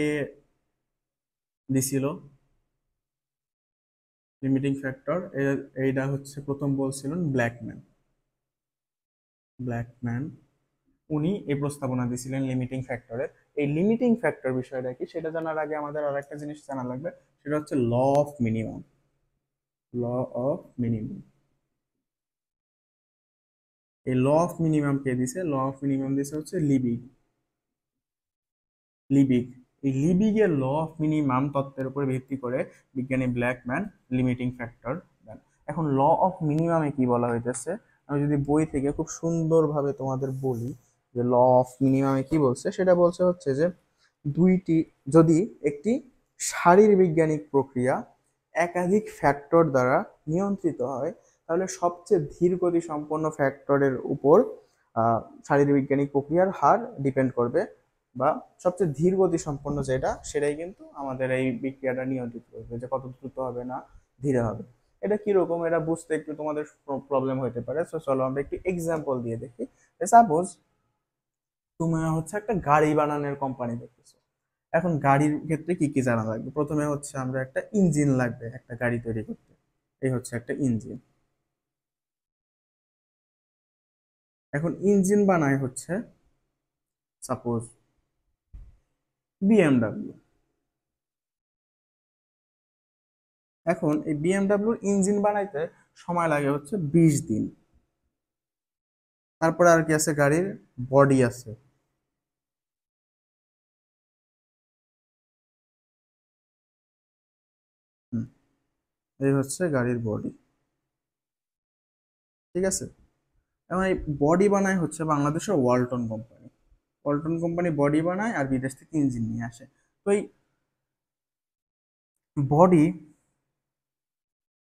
দিছিল? লিমিটিং ফ্যাক্টর এইটা হচ্ছে প্রথম বলছিলেন ব্ল্যাকম্যান। ব্ল্যাকম্যান উনি এই প্রস্তাবনা দিয়েছিলেন লিমিটিং ফ্যাক্টরের। এই লিমিটিং ফ্যাক্টর বিষয়টা কি সেটা জানার আগে আমাদের আর একটা জিনিস জানা লাগবে, সেটা হচ্ছে law of minimum. Law of minimum, এই ল অফ মিনিমাম কে দিছে? ল অফ মিনিমাম দিছে হচ্ছে লিবিগ। লিবিগ, এই লিবিগের ল অফ মিনিমাম তত্ত্বের উপর ভিত্তি করে বিজ্ঞানী ব্ল্যাকম্যান লিমিটিং ফ্যাক্টর দেন। এখন ল অফ মিনিমামে কি বলা হইতেছে, আমি যদি বই থেকে খুব সুন্দরভাবে তোমাদের বলি যে ল অফ মিনিমামে কি বলছে, সেটা বলছে হচ্ছে যে দুইটি যদি একটি শারীরবিজ্ঞানিক প্রক্রিয়া একাধিক ফ্যাক্টর দ্বারা নিয়ন্ত্রিত হয়, তাহলে সবচেয়ে ধীর গতি সম্পন্ন ফ্যাক্টরের উপর শারীরবিজ্ঞানিক প্রক্রিয়ার হার ডিপেন্ড করবে, বা সবচেয়ে ধীর গতি সম্পন্ন যেটা সেটাই কিন্তু আমাদের এই বিক্রিয়াটা নিয়ন্ত্রিত করবে, যে কত দ্রুত হবে না ধীরে হবে। এটা কিরকম, এটা বুঝতে একটু তোমাদের প্রবলেম হতে পারে। সো চলো আমরা একটু এক্সাম্পল দিয়ে দেখি। সাপোজ তুমি হচ্ছে একটা গাড়ি বানানোর কোম্পানি দেখতেছো। এখন গাড়ির ক্ষেত্রে কি কি জানা লাগবে? প্রথমে হচ্ছে আমরা একটা ইঞ্জিন লাগবে একটা গাড়ি তৈরি করতে। এই হচ্ছে একটা ইঞ্জিন। এখন ইঞ্জিন বানায় হচ্ছে সাপোজ বিএমডাব্লিউ। এখন এই বিএমডাব্লিউর ইঞ্জিন বানাইতে সময় লাগে হচ্ছে 20 দিন। তারপরে আর কি আছে, গাড়ির বডি আছে। হুম, এই হচ্ছে গাড়ির বডি, ঠিক আছে। এখন এই বডি বানায় হচ্ছে বাংলাদেশের Walton company. Walton company body বানায় আর বিদেশ থেকে ইঞ্জিন নিয়ে আসে। তো এই বডি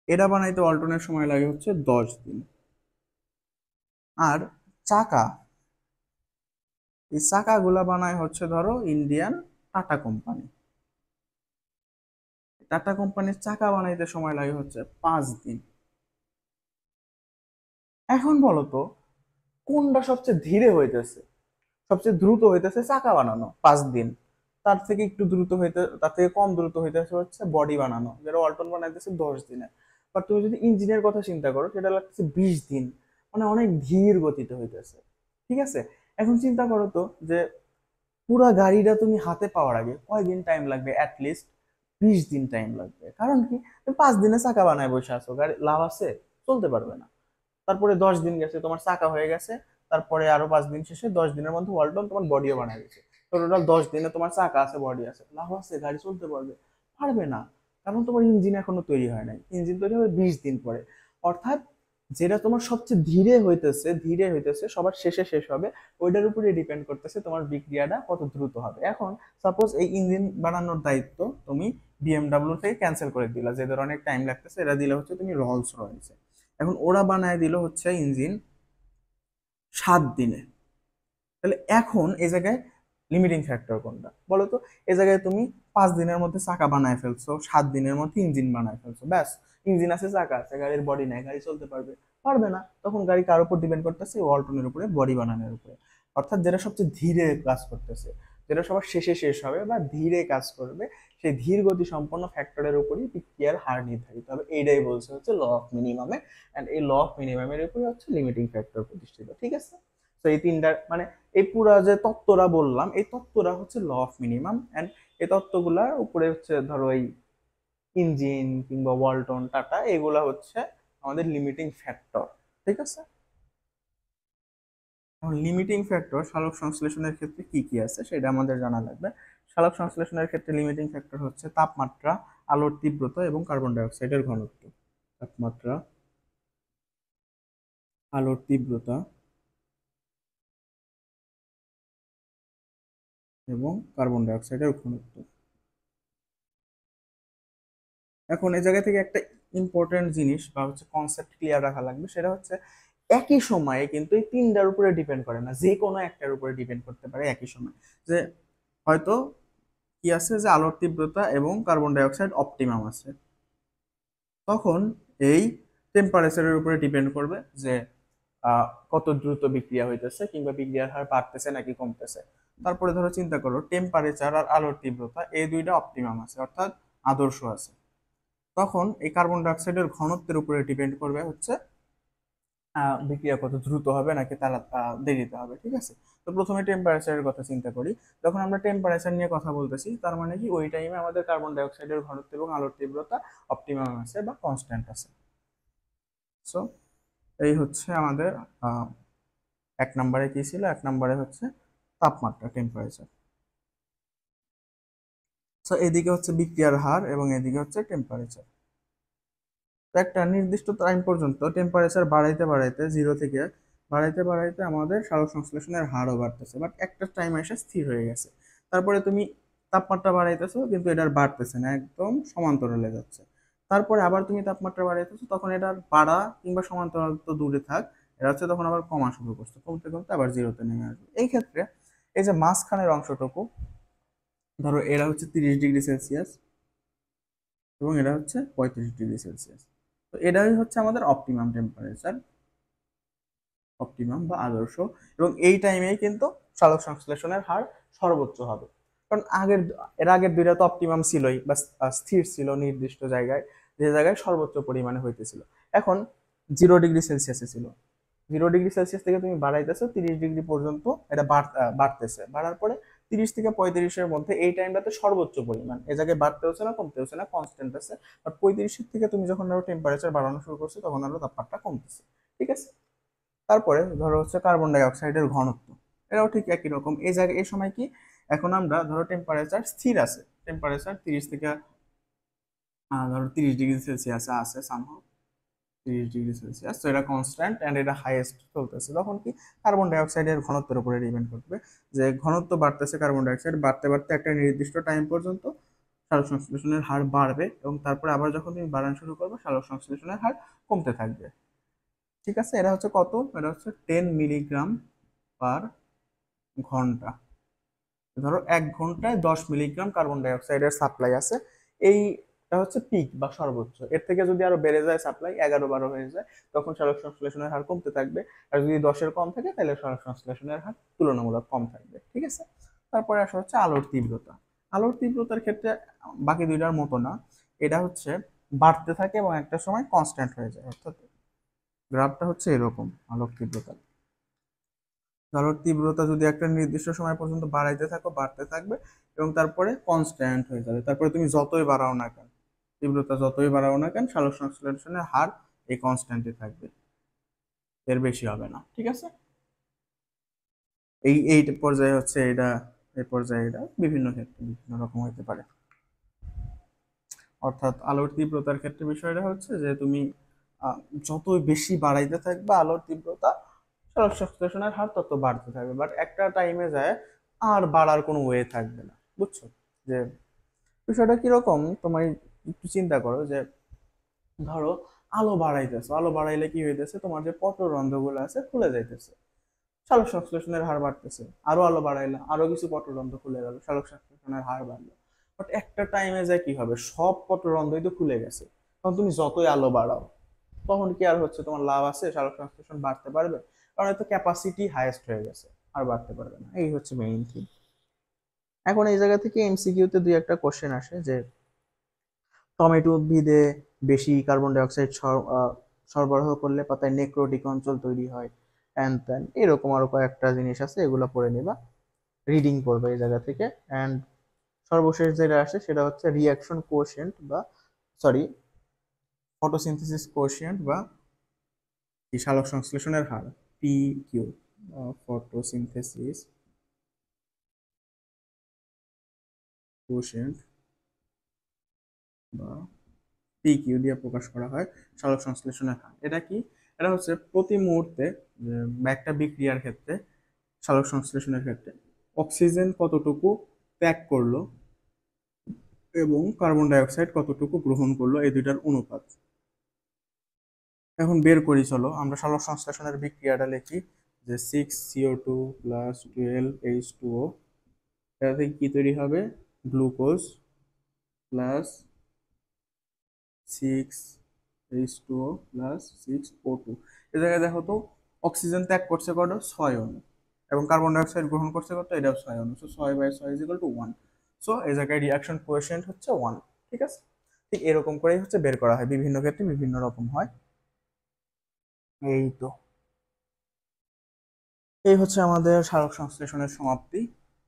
এটা বানাইতে ওয়ালটনের সময় লাগে হচ্ছে 10 দিন। আর চাকা, এই চাকাগুলা বানায় হচ্ছে ধরো ইন্ডিয়ান টাটা কোম্পানি। টাটা কোম্পানির চাকা বানাইতে সময় লাগে হচ্ছে 5 দিন। এখন বলো তো কোনটা সবচেয়ে ধীরে হইতেছে? সবচেয়ে দ্রুত হইতেছে চাকা বানানো 5 দিন। তার থেকে একটু দ্রুত হইতে, তার থেকে কম দ্রুত হইতেছে হচ্ছে বডি বানানো, যেটা ওয়ালটন বানাইতেছে 10 দিনে। বাট তুমি যদি ইঞ্জিনের কথা চিন্তা করো, সেটা লাগতেছে 20 দিন। মানে অনেক ধীর গতিতে হইতেছে, ঠিক আছে। এখন চিন্তা করো তো যে পুরা গাড়িটা তুমি হাতে পাওয়ার আগে কয়দিন টাইম লাগবে? অ্যাটলিস্ট 20 দিন টাইম লাগবে। কারণ কি, তুমি 5 দিনে চাকা বানায় বসে আছো, গাড়ি লাভ আছে? চলতে পারবে না। তারপরে 10 দিন গেছে, তোমার চাকা হয়ে গেছে। তারপরে আরো 5 দিন শেষে 10 দিনের মধ্যে ওয়ালটন তোমার বডিও বানায় গেছে। তো টোটাল 10 দিনে তোমার চাকা আছে, বডি আছে, লাভ আছে? গাড়ি চলতে পারবে? পারবে না। কারণ তোমার ইঞ্জিন এখনো তৈরি হয় নাই, ইঞ্জিন তৈরি হবে 20 দিন পরে। অর্থাৎ যেটা তোমার সবচেয়ে ধীরে হইতেছে সবার শেষে শেষ হবে, ওইটার উপরে ডিপেন্ড করতেছে তোমার বিক্রিয়াটা কত দ্রুত হবে। এখন সাপোজ এই ইঞ্জিন বানানোর দায়িত্ব তুমি বিএমডাব্লিউ থেকে ক্যান্সেল করে দিলা, যেদের অনেক টাইম লাগতেছে, এটা দিলে হচ্ছে তুমি রলস রয়েছে। এখন ওরা বানায় দিল হচ্ছে ইঞ্জিন 7 দিনে। তাহলে এখন এই জায়গায় লিমিটিং ফ্যাক্টর কোনটা বলো তো? এই জায়গায় তুমি 5 দিনের মধ্যে চাকা বানায় ফেলছো, 7 দিনের মধ্যে ইঞ্জিন বানায় ফেলছো, ব্যাস। ইঞ্জিন আছে, চাকা আছে, গাড়ির বডি নাই, গাড়ি চলতে পারবে? পারবে না। তখন গাড়ি কার উপর ডিপেন্ড করতেছে? ওয়ালটনের উপরে, বডি বানানোর উপরে। অর্থাৎ যেটা সবচেয়ে ধীরে কাজ করতেছে, যেটা সবার শেষে শেষ হবে বা ধীরে কাজ করবে, সেই ধীর গতি সম্পন্ন ফ্যাক্টরের উপরই বিক্রিয়ার হার নির্ধারিত হবে। এইটাই বলছে হচ্ছে ল অফ মিনিমামে। এন্ড এই ল অফ মিনিমামের উপরে হচ্ছে লিমিটিং ফ্যাক্টর প্রতিষ্ঠিত, ঠিক আছে। তো এই তিনটা মানে এই পুরা যে তত্ত্বরা বললাম, এই তত্ত্বরা হচ্ছে ল অফ মিনিমাম। এন্ড এই তত্ত্বগুলার উপরে হচ্ছে ধরো এই ইঞ্জিন কিংবা ওয়ালটন, টাটা, এগুলা হচ্ছে আমাদের লিমিটিং ফ্যাক্টর, ঠিক আছে। এখন লিমিটিং ফ্যাক্টর সালোক সংশ্লেষণের ক্ষেত্রে কি কি আছে সেটা আমাদের জানা লাগবে। সালোক সংশ্লেষণের ক্ষেত্রে লিমিটিং ফ্যাক্টর হচ্ছে তাপমাত্রা, আলোর তীব্রতা এবং কার্বন ডাই অক্সাইডের ঘনত্ব। তাপমাত্রা, আলোর তীব্রতা এবং কার্বন ডাই অক্সাইডের ঘনত্ব। এখন এই জায়গা থেকে একটা ইম্পর্টেন্ট জিনিস বা হচ্ছে কনসেপ্ট ক্লিয়ার রাখা লাগবে, সেটা হচ্ছে একই সময়ে কিন্তু এই তিনটার উপরে ডিপেন্ড করে না, যে কোনো একটার উপরে ডিপেন্ড করতে পারে একই সময়। যে হয়তো কি আছে, যে আলোর তীব্রতা এবং কার্বন ডাই অক্সাইড অপটিমাম আছে, তখন এই টেম্পারেচারের উপরে ডিপেন্ড করবে যে কত দ্রুত বিক্রিয়া হইতেছে কিংবা বিক্রিয়ার হার বাড়তেছে নাকি কমতেছে। তারপরে ধরো চিন্তা করো টেম্পারেচার আর আলোর তীব্রতা এই দুইটা অপটিমাম আছে, অর্থাৎ আদর্শ আছে। তখন এই কার্বন ডাই অক্সাইডের ঘনত্বের উপরে ডিপেন্ড করবে হচ্ছে বিক্রিয়া কত দ্রুত হবে নাকি তারা দেরিতে হবে, ঠিক আছে। তো প্রথমে টেম্পারেচারের কথা চিন্তা করি। যখন আমরা টেম্পারেচার নিয়ে কথা বলতেছি, তার মানে কি ওই টাইমে আমাদের কার্বন ডাই অক্সাইডের ঘনত্ব এবং আলোর তীব্রতা অপটিমাম আছে বা কনস্ট্যান্ট আছে। সো এই হচ্ছে আমাদের আহ, 1 নম্বরে কি ছিল? 1 নম্বরে হচ্ছে তাপমাত্রা, টেম্পারেচার। সো এদিকে হচ্ছে বিক্রিয়ার হার এবং এদিকে হচ্ছে টেম্পারেচার। তো একটা নির্দিষ্ট টাইম পর্যন্ত টেম্পারেচার বাড়াইতে বাড়াইতে, 0 থেকে বাড়াইতে বাড়াইতে আমাদের সালোক সংশ্লেষণের হারও বাড়তেছে, বাট একটা টাইম এসে স্থির হয়ে গেছে। তারপরে তুমি তাপমাত্রা বাড়াইতেছো কিন্তু এটার বাড়তেছে না, একদম সমান্তরালে যাচ্ছে। তারপরে আবার তুমি তাপমাত্রা বাড়াইতেছো, তখন এটার বাড়া কিংবা সমান্তরাল তো দূরে থাক, এটা হচ্ছে তখন আবার কমা শুরু করছে, কমতে কমতে আবার 0-তে নেমে আসবে। এই ক্ষেত্রে এই যে মাঝখানের অংশটুকু, ধরো এরা হচ্ছে 30 ডিগ্রি সেলসিয়াস এবং এরা হচ্ছে 35 ডিগ্রি সেলসিয়াস। তো এটাই হচ্ছে আমাদের অপটিমাম টেম্পারেচার, অপটিমাম বা আদর্শ। এবং এই টাইমেই কিন্তু সালোক সংশ্লেষণের হার সর্বোচ্চ হবে। কারণ এর আগের দুইটা তো অপটিমাম ছিলই, বা স্থির ছিল নির্দিষ্ট জায়গায়, যে জায়গায় সর্বোচ্চ পরিমাণে হইতেছিল। এখন 0 ডিগ্রি সেলসিয়াসে ছিল, 0 ডিগ্রি সেলসিয়াস থেকে তুমি বাড়াইতেছো 30 ডিগ্রি পর্যন্ত, এটা বাড়তেছে, বাড়ার পরে 30 থেকে 35-এর মধ্যে এই টাইমটাতে সর্বোচ্চ পরিমাণ, এ জায়গায় বাড়তে হচ্ছে না কমতে হচ্ছে না, কনস্ট্যান্ট আছে। বাট 35-এর থেকে তুমি যখন আরো টেম্পারেচার বাড়ানো শুরু করছো তখন আরো তাপমাত্রা কমতেছে। ঠিক আছে। তারপরে ধরো হচ্ছে কার্বন ডাই অক্সাইডের ঘনত্ব, এটাও ঠিক একই রকম। এই জায়গায় এই সময় কি, এখন আমরা ধরো টেম্পারেচার স্থির আছে, টেম্পারেচার 30 থেকে ধরো 30 ডিগ্রি সেলসিয়াস আছে সামহাও, 30 ডিগ্রি সেলসিয়াস, তো এটা কনস্ট্যান্ট অ্যান্ড এটা হাইয়েস্ট চলতেছে। তখন কি, কার্বন ডাই অক্সাইডের ঘনত্বের উপরে ডিপেন্ড করবে, যে ঘনত্ব বাড়তেছে, কার্বন ডাই অক্সাইড বাড়তে বাড়তে একটা নির্দিষ্ট টাইম পর্যন্ত সালোক সংশ্লেষণের হার বাড়বে, এবং তারপরে আবার যখন তুমি বাড়ানো শুরু করবে সালোক সংশ্লেষণের হার কমতে থাকবে। ঠিক আছে। এটা হচ্ছে কত, এটা হচ্ছে 10 মিলিগ্রাম পার ঘন্টা। ধরো 1 ঘন্টায় 10 মিলিগ্রাম কার্বন ডাই অক্সাইডের সাপ্লাই আছে, এইটা হচ্ছে পিক বা সর্বোচ্চ। এর থেকে যদি আরো বেড়ে যায় সাপ্লাই, 11-12 হয়ে যায়, তখন সালোক সংশ্লেষণের হার কমতে থাকবে। আর যদি 10-এর কম থাকে তাহলে সালোক সংশ্লেষণের হার তুলনামূলক কম থাকবে। ঠিক আছে। তারপরে আসা হচ্ছে আলোর তীব্রতা। আলোর তীব্রতার ক্ষেত্রে বাকি দুইটার মতো না, এটা হচ্ছে বাড়তে থাকে এবং একটা সময় কনস্ট্যান্ট হয়ে যায়। অর্থাৎ গ্রাফটা হচ্ছে এরকম, আলোক তীব্রতা, আলোর তীব্রতা যদি একটা নির্দিষ্ট সময় পর্যন্ত বাড়াইতে থাকো বাড়তে থাকবে, এবং তারপরে কনস্ট্যান্ট হয়ে যাবে। তারপরে তুমি যতই বাড়াও না কেন, তীব্রতা যতই বাড়াও না কেন, সালোক সংশ্লেষণের হার এই কনস্ট্যান্টই থাকবে, এর বেশি হবে না। ঠিক আছে। এই পর্যায়ে হচ্ছে এটা, এই পর্যায়ে এটা বিভিন্ন ক্ষেত্রে বিভিন্ন রকম হতে পারে। অর্থাৎ আলোর তীব্রতার ক্ষেত্রে বিষয়টা হচ্ছে যে তুমি আহ, যতই বেশি বাড়াইতে থাকবে আলোর তীব্রতা, সালোক সংশ্লেষণের হার তত বাড়তে থাকবে। বাট একটা টাইমে যায় আর বাড়ার কোনো ওয়ে থাকবে না। বুঝছো যে বিষয়টা কিরকম? তোমার একটু চিন্তা করো যে ধরো আলো বাড়াইতেছো, আলো বাড়াইলে কি হইতেছে, তোমার যে পত্ররন্ধ্র গুলো আছে খুলে যাইতেছে, সালোক সংশ্লেষণের হার বাড়তেছে। আরো আলো বাড়াইলে আরো কিছু পত্ররন্ধ্র খুলে গেল, সালোক সংশ্লেষণের হার বাড়লো। বাট একটা টাইমে যায় কি হবে, সব পত্ররন্ধ্রই তো খুলে গেছে, তখন তুমি যতই আলো বাড়াও তখন কি আর হচ্ছে তোমার লাভ আছে, সালোক সংশ্লেষণ বাড়তে পারবে? কারণ এত ক্যাপাসিটি হাইয়েস্ট হয়ে গেছে, আর বাড়তে পারবে না। এই হচ্ছে মেইন থিং। এখন এই জায়গা থেকে এমসিকিউতে দুই একটা কোশ্চেন আসে যে টমেটো উদ্ভিদে বেশি কার্বন ডাই অক্সাইড সরবরাহ করলে পাতায় নেক্রোটিক অঞ্চল তৈরি হয়, অ্যান্ড ত্যান এরকম আরো কয়েকটা জিনিস আছে, এগুলো পড়ে নিবা, রিডিং করবে এই জায়গা থেকে। অ্যান্ড সর্বশেষ যেটা আসে সেটা হচ্ছে রিয়াকশন কোএফিসিয়েন্ট বা সরি ফটোসিনথেসিস কোএফিসিয়েন্ট বা কি সালোক সংশ্লেষণের হার, পি কিউ, ফটোসিনথেসিস কোএফিসিয়েন্ট বা পি কিউ দিয়ে প্রকাশ করা হয় সালোক সংশ্লেষণের হার। এটা কি, এটা হচ্ছে প্রতি মুহূর্তে একটা বিক্রিয়ার ক্ষেত্রে, সালোক সংশ্লেষণের ক্ষেত্রে অক্সিজেন কতটুকু ত্যাগ করলো এবং কার্বন ডাই অক্সাইড কতটুকু গ্রহণ করলো, এই দুইটার অনুপাত। এখন বের করি, চলো আমরা সালোক সংশ্লেষণের বিক্রিয়াটা লিখি, যে 6CO2 + 12H2O, এটা থেকে কি তৈরি হবে, গ্লুকোজ প্লাস 6H2O + 6O2। এ জায়গায় দেখো তো, অক্সিজেন ত্যাগ করছে কত, 6 অণু, এবং কার্বন ডাই অক্সাইড গ্রহণ করছে কত, এটাও 6 অণু। সো 6/6 = 1। সো এই জায়গায় রিয়াকশন কোএফিসিয়েন্ট হচ্ছে 1। ঠিক আছে। ঠিক এরকম করেই হচ্ছে বের করা হয়, বিভিন্ন ক্ষেত্রে বিভিন্ন রকম হয়। এই তো, এই হচ্ছে আমাদের সালোক সংশ্লেষণের সমাপ্তি।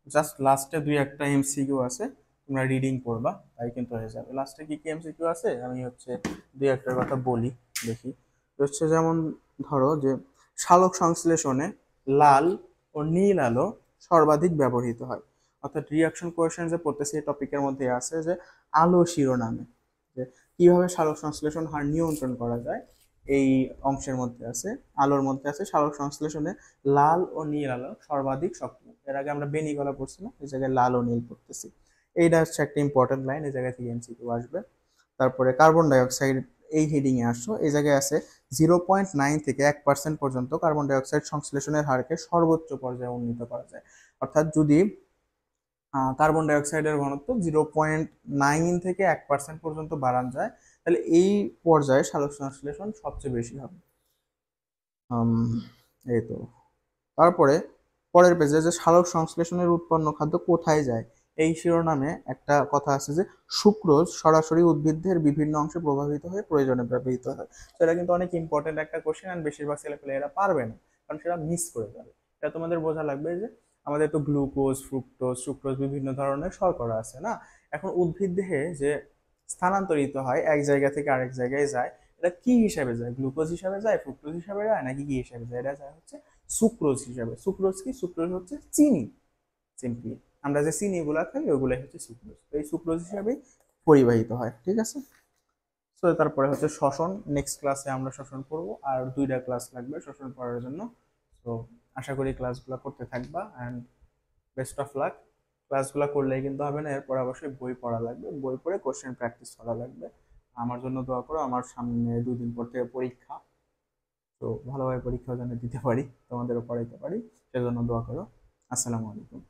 জাস্ট লাস্টে দুই একটা এমসিকিউ আছে, তোমরা রিডিং করবা, তাই কিন্তু হয়ে যাবে। লাস্টে কি কি এমসিকিউ আছে আমি হচ্ছে দুই একটার কথা বলি, দেখি। তো হচ্ছে যেমন ধরো যে সালোক সংশ্লেষণে লাল ও নীল আলো সর্বাধিক ব্যবহৃত হয়। অর্থাৎ রিয়াকশন কোয়েশ্চেন যে পড়তেছে এই টপিকের মধ্যে আছে যে আলো শিরোনামে, যে কিভাবে সালোক সংশ্লেষণ হার নিয়ন্ত্রণ করা যায়, এই অংশের মধ্যে আছে, আলোর মধ্যে আছে সালোক সংশ্লেষণে লাল ও নীল আলো সর্বাধিক সক্রিয়। এর আগে আমরা বেনি কলা পড়ছি না, এই জায়গায় লাল ও নীল পড়তেছি। এইটা হচ্ছে একটা ইম্পর্টেন্ট লাইন, এই জায়গা থেকে এমসিকিউ আসবে। তারপরে কার্বন ডাই অক্সাইড, এই হেডিং এ আসছো, এই জায়গায় আছে 0.9 থেকে 1% পর্যন্ত কার্বন ডাই অক্সাইড সংশ্লেষণের হারকে সর্বোচ্চ পর্যায়ে উন্নীত করা যায়। অর্থাৎ যদি কার্বন ডাইঅক্সাইডের ঘনত্ব 0.9 থেকে 1% পর্যন্ত বাড়ানো যায়, তাহলে এই পর্যায়ে সালোক সংশ্লেষণ সবচেয়ে বেশি হবে। এই তো, তারপরে পরের পেজে যে সালোক সংশ্লেষণের উৎপন্ন খাদ্য কোথায় যায়, এই শিরোনামে একটা কথা আছে যে সুক্রোজ সরাসরি উদ্ভিদের বিভিন্ন অংশে প্রভাবিত হয়ে প্রয়োজনে ব্যবহৃত হয়। তো এটা কিন্তু অনেক ইম্পর্টেন্ট একটা কোশ্চেন, এন্ড বেশিরভাগ ছেলেপেলে এরা পারবে না, কারণ সেটা মিস করে যাবে। এটা তোমাদের বোঝা লাগবে যে আমাদের তো গ্লুকোজ, ফ্রুক্টোজ, সুক্রোজ বিভিন্ন ধরনের শর্করা আছে না। এখন উদ্ভিদ দেহে যে স্থানান্তরিত হয়, এক জায়গা থেকে আরেক জায়গায় যায়, এটা কি হিসাবে যায়? গ্লুকোজ হিসাবে যায়, ফ্রুক্টোজ হিসাবে যায়, নাকি কি হিসাবে যায়? এটা যায় হচ্ছে সুক্রোজ হিসাবে। সুক্রোজ কি? সুক্রোজ হচ্ছে চিনি। সিম্পলি আমরা যে চিনি গুলা খাই ওগুলাই হচ্ছে সুক্রোজ, তো এই সুক্রোজ হিসাবেই পরিবাহিত হয়। ঠিক আছে, তো তারপরে হচ্ছে শ্বসন। নেক্সট ক্লাসে আমরা শ্বসন করব, আর 2টা ক্লাস লাগবে শ্বসন করার জন্য। তো আশা করি ক্লাসগুলো করতে থাকবা, অ্যান্ড বেস্ট অফ লাক। ক্লাসগুলো করলেই কিন্তু হবে না, এরপর অবশ্যই বই পড়া লাগবে, বই পড়ে কোশ্চেন প্র্যাকটিস করা লাগবে। আমার জন্য দোয়া করো, আমার সামনে 2 দিন পর থেকে পরীক্ষা, তো ভালোভাবে পরীক্ষা যেন দিতে পারি, তোমাদেরও পড়াইতে পারি, সেজন্য দোয়া করো। আসসালামু আলাইকুম।